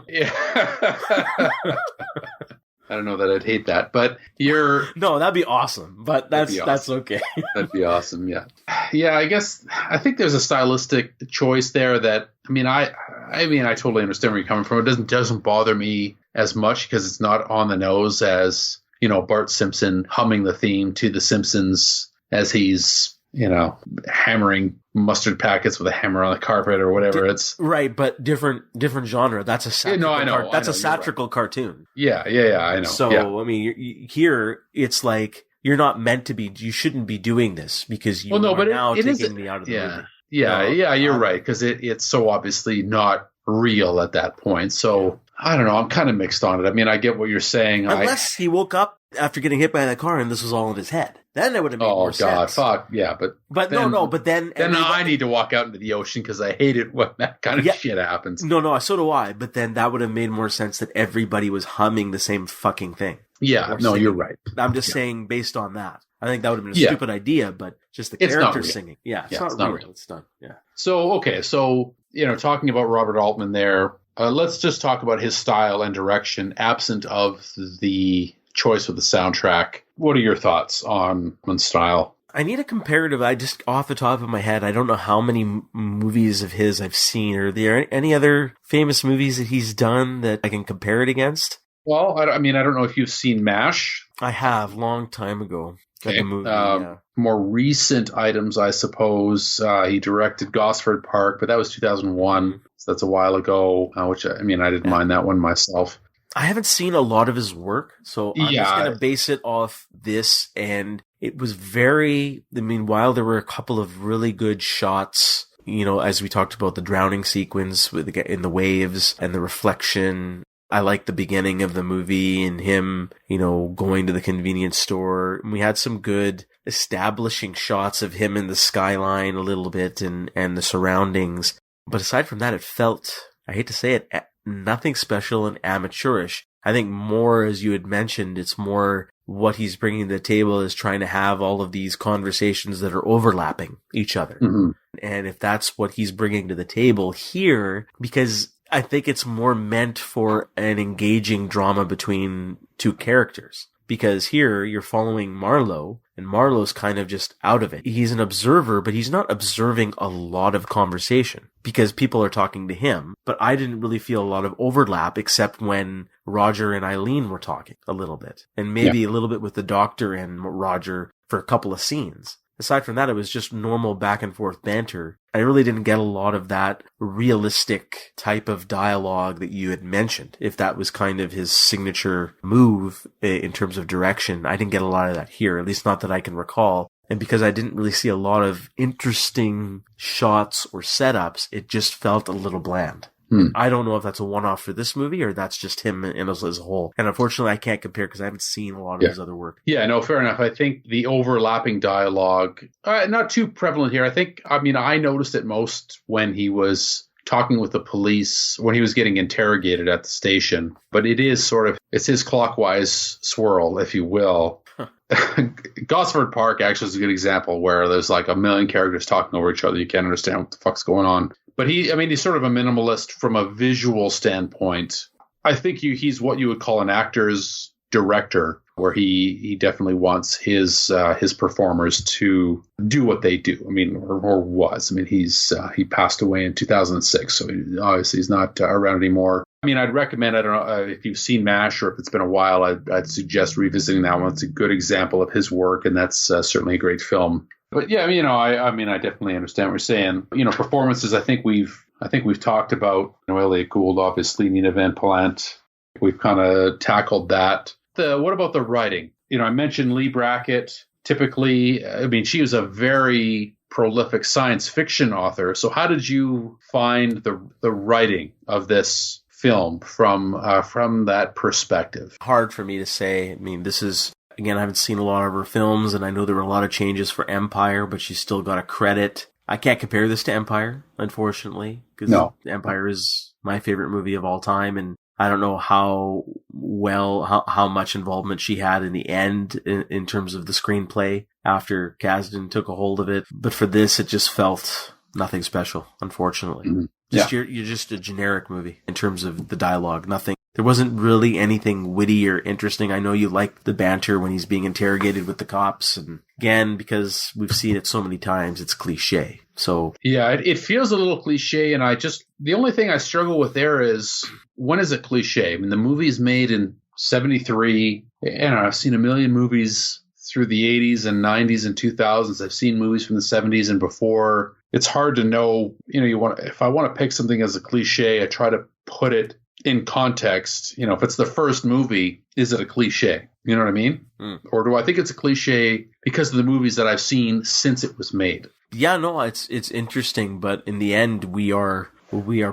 S2: Yeah. I don't know that I'd hate that, but
S1: No, that'd be awesome, but that's okay.
S2: That'd be awesome, yeah. Yeah, I think there's a stylistic choice there that, I totally understand where you're coming from. It doesn't bother me as much because it's not on the nose as, Bart Simpson humming the theme to The Simpsons as he's, hammering mustard packets with a hammer on the carpet or whatever. It's
S1: right, but different genre. That's a satirical That's a satirical cartoon.
S2: Yeah, I know.
S1: So here it's like you're not meant to be. You shouldn't be doing this because you are now taking me out of the movie.
S2: Yeah, you're right because it's so obviously not real at that point. So I don't know. I'm kind of mixed on it. I get what you're saying.
S1: Unless he woke up after getting hit by that car and this was all in his head. Then it would have made more sense. Oh, God, fuck.
S2: Yeah, but then I need to walk out into the ocean because I hate it when that kind of shit happens.
S1: No, so do I. But then that would have made more sense that everybody was humming the same fucking thing.
S2: Yeah, no, you're right.
S1: I'm just saying based on that. I think that would have been a stupid idea, but just the character singing. Yeah, it's not real. It's done. Yeah.
S2: So, okay. So, talking about Robert Altman there, let's just talk about his style and direction absent of the choice with the soundtrack. What are your thoughts on style?
S1: I need a comparative. I just, off the top of my head, I don't know how many movies of his I've seen. Are there any other famous movies that he's done that I can compare it against?
S2: Well, I don't know if you've seen MASH.
S1: I have, long time ago.
S2: Okay.
S1: Movie,
S2: More recent items, I suppose. He directed Gosford Park, but that was 2001. So that's a while ago, which, I didn't mind that one myself.
S1: I haven't seen a lot of his work, so I'm just going to base it off this. And it was while there were a couple of really good shots, as we talked about the drowning sequence in the waves and the reflection. I liked the beginning of the movie and him, going to the convenience store. And we had some good establishing shots of him in the skyline a little bit and the surroundings. But aside from that, it felt, I hate to say it, nothing special and amateurish. I think more, as you had mentioned, it's more what he's bringing to the table is trying to have all of these conversations that are overlapping each other. Mm-hmm. And if that's what he's bringing to the table here, because I think it's more meant for an engaging drama between two characters. Because here you're following Marlowe, and Marlowe's kind of just out of it. He's an observer, but he's not observing a lot of conversation because people are talking to him. But I didn't really feel a lot of overlap except when Roger and Eileen were talking a little bit. And maybe a little bit with the doctor and Roger for a couple of scenes. Aside from that, it was just normal back and forth banter. I really didn't get a lot of that realistic type of dialogue that you had mentioned. If that was kind of his signature move in terms of direction, I didn't get a lot of that here, at least not that I can recall. And because I didn't really see a lot of interesting shots or setups, it just felt a little bland. I don't know if that's a one-off for this movie or that's just him as a whole. And unfortunately, I can't compare because I haven't seen a lot of his other work. Yeah, no, fair enough. I think the overlapping dialogue, not too prevalent here. I noticed it most when he was talking with the police, when he was getting interrogated at the station. But it's his clockwise swirl, if you will.
S2: Gosford Park actually is a good example where there's like a million characters talking over each other. You can't understand what the fuck's going on. But he's sort of a minimalist from a visual standpoint. I think he's what you would call an actor's director, where he definitely wants his performers to do what they do. I mean, or was. I mean, he passed away in 2006, so obviously he's not around anymore. I mean, I'd recommend, I don't know if you've seen MASH or if it's been a while, I'd suggest revisiting that one. It's a good example of his work, and that's certainly a great film. But yeah, I definitely understand what you're saying. Performances, I think we've talked about, Elliot Gould, obviously, Nina Van Plant. We've kind of tackled that. What about the writing? I mentioned Lee Brackett. Typically, she was a very prolific science fiction author. So how did you find the writing of this film from that perspective?
S1: Hard for me to say. This is, again, I haven't seen a lot of her films, and I know there were a lot of changes for Empire, but she's still got a credit. I can't compare this to Empire, unfortunately, because Empire is my favorite movie of all time, and I don't know how much involvement she had in the end in terms of the screenplay after Kasdan took a hold of it. But for this, it just felt nothing special, unfortunately. Mm-hmm. You're just a generic movie in terms of the dialogue. Nothing. There wasn't really anything witty or interesting. I know you like the banter when he's being interrogated with the cops. And again, because we've seen it so many times, it's cliche. So
S2: yeah, it feels a little cliche. And the only thing I struggle with there is, when is it cliche? The movie's made in 1973. And I've seen a million movies through the 80s and 90s and 2000s. I've seen movies from the 70s and before. It's hard to know, if I want to pick something as a cliche, I try to put it in context. If it's the first movie, is it a cliche? You know what I mean? Or do I think it's a cliche because of the movies that I've seen since it was made?
S1: Yeah, no, it's interesting, but in the end, we are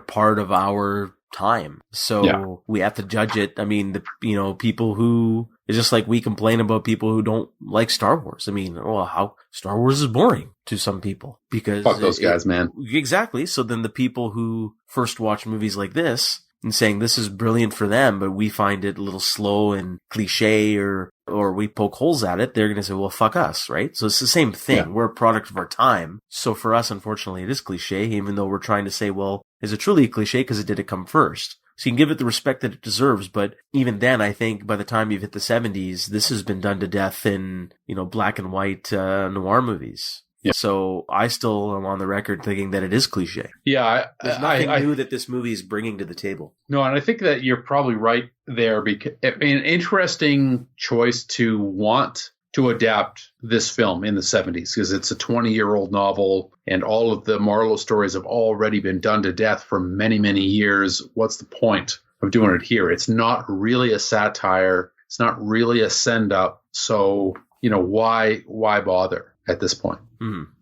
S1: part of our time, so we have to judge it. People who, it's just like we complain about people who don't like Star Wars. How Star Wars is boring to some people because
S2: fuck those guys, man.
S1: Exactly. So then the people who first watch movies like this and saying this is brilliant for them, but we find it a little slow and cliche, or we poke holes at it, they're going to say, well, fuck us, right? So it's the same thing. Yeah. We're a product of our time. So for us, unfortunately, it is cliche, even though we're trying to say, well, is it truly a cliche because it didn't come first? So you can give it the respect that it deserves, but even then, I think by the time you've hit the 70s, this has been done to death in, black and white noir movies. Yeah. So I still am on the record thinking that it is cliche.
S2: Yeah.
S1: There's nothing new that this movie is bringing to the table.
S2: No, and I think that you're probably right there, because an interesting choice to want to adapt this film in the 70s, because it's a 20-year-old novel and all of the Marlowe stories have already been done to death for many, many years. What's the point of doing it here? It's not really a satire. It's not really a send-up. So, why bother at this point?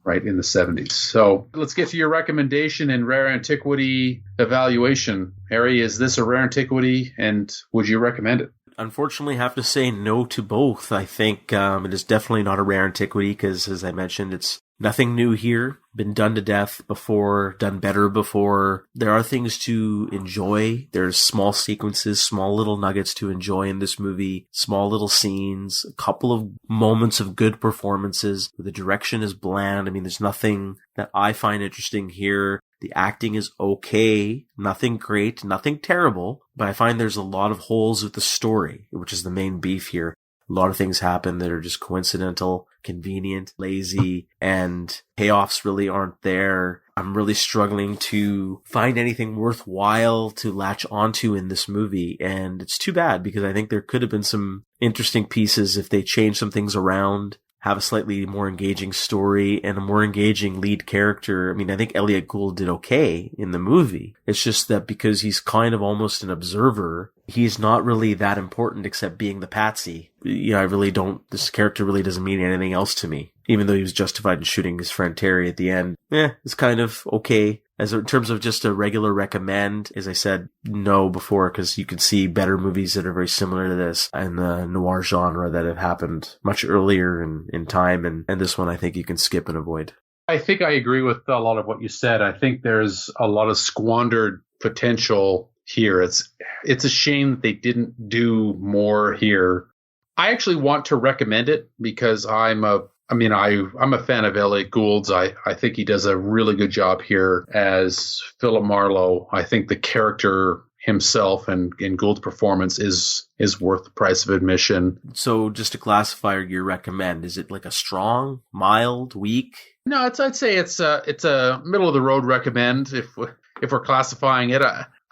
S2: Right, in the 70s. So let's get to your recommendation and rare antiquity evaluation. Harry, is this a rare antiquity, and would you recommend it?
S1: Unfortunately, have to say no to both. I think it is definitely not a rare antiquity because, as I mentioned, it's nothing new here. Been done to death before, done better before. There are things to enjoy. There's small sequences, small little nuggets to enjoy in this movie, small little scenes, a couple of moments of good performances. The direction is bland. There's nothing that I find interesting here. The acting is okay, nothing great, nothing terrible, but I find there's a lot of holes with the story, which is the main beef here. A lot of things happen that are just coincidental, convenient, lazy, and payoffs really aren't there. I'm really struggling to find anything worthwhile to latch onto in this movie, and it's too bad because I think there could have been some interesting pieces if they changed some things around, have a slightly more engaging story and a more engaging lead character. I think Elliot Gould did okay in the movie. It's just that because he's kind of almost an observer, he's not really that important except being the patsy. This character really doesn't mean anything else to me, even though he was justified in shooting his friend Terry at the end. It's kind of okay. As in terms of just a regular recommend, as I said, no before, because you can see better movies that are very similar to this in the noir genre that have happened much earlier in time, and this one I think you can skip and avoid.
S2: I think I agree with a lot of what you said. I think there's a lot of squandered potential here. It's a shame that they didn't do more here. I actually want to recommend it because I'm a fan of Elliot Gould's. I think he does a really good job here as Philip Marlowe. I think the character himself and Gould's performance is worth the price of admission.
S1: So just to classify your recommend, is it like a strong, mild, weak?
S2: No, I'd say it's a middle of the road recommend if we're classifying it.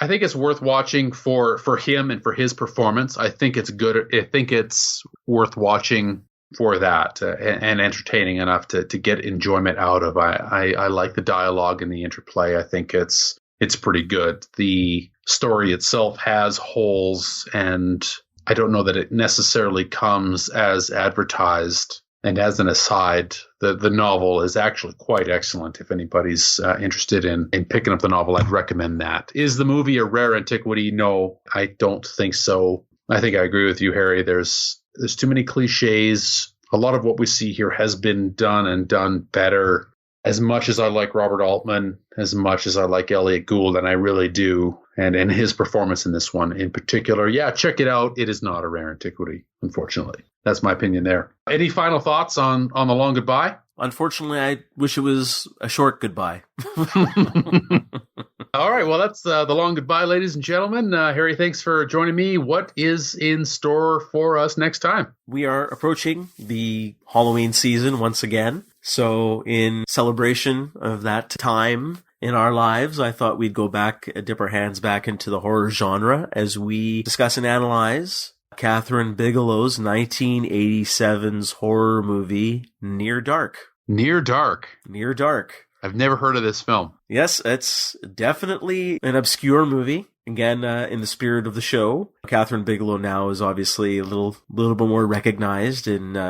S2: I think it's worth watching for him and for his performance. I think it's good. I think it's worth watching for that and entertaining enough to get enjoyment out of. I like the dialogue and the interplay. I think it's pretty good. The story itself has holes, and I don't know that it necessarily comes as advertised. And as an aside, the novel is actually quite excellent. If anybody's interested in picking up the novel, I'd recommend that. Is the movie a rare antiquity? No, I don't think so. I think I agree with you, Harry. There's too many cliches. A lot of what we see here has been done and done better. As much as I like Robert Altman, as much as I like Elliot Gould, and I really do, and his performance in this one in particular, yeah, check it out. It is not a rare antiquity, unfortunately. That's my opinion there. Any final thoughts on The Long Goodbye?
S1: Unfortunately, I wish it was a short goodbye.
S2: All right, well, that's The Long Goodbye, ladies and gentlemen. Harry, thanks for joining me. What is in store for us next time?
S1: We are approaching the Halloween season once again. So in celebration of that time in our lives, I thought we'd go back, dip our hands back into the horror genre as we discuss and analyze Catherine Bigelow's 1987's horror movie, Near Dark.
S2: Near Dark.
S1: Near Dark.
S2: I've never heard of this film.
S1: Yes, it's definitely an obscure movie. Again, in the spirit of the show, Catherine Bigelow now is obviously a little bit more recognized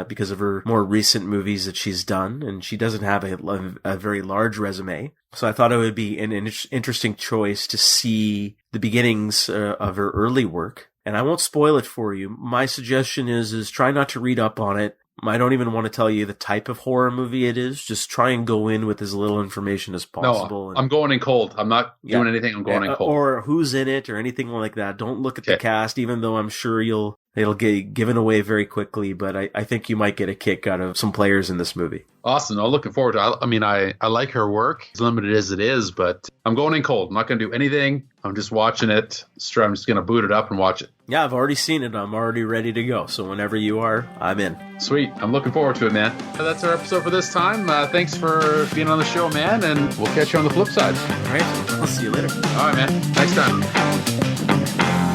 S1: because of her more recent movies that she's done, and she doesn't have a very large resume. So I thought it would be an interesting choice to see the beginnings of her early work. And I won't spoil it for you. My suggestion is try not to read up on it. I don't even want to tell you the type of horror movie it is. Just try and go in with as little information as possible.
S2: No, I'm going in cold. I'm not doing anything. I'm going in cold.
S1: Or who's in it or anything like that. Don't look at the cast, even though I'm sure it'll get given away very quickly. But I think you might get a kick out of some players in this movie.
S2: Awesome. I'm looking forward to it. I like her work, as limited as it is, but I'm going in cold. I'm not going to do anything. I'm just watching it. I'm just going to boot it up and watch it.
S1: Yeah, I've already seen it. I'm already ready to go. So whenever you are, I'm in.
S2: Sweet. I'm looking forward to it, man. That's our episode for this time. Thanks for being on the show, man, and we'll catch you on the flip side.
S1: All right. I'll see you later.
S2: All right, man. Next time.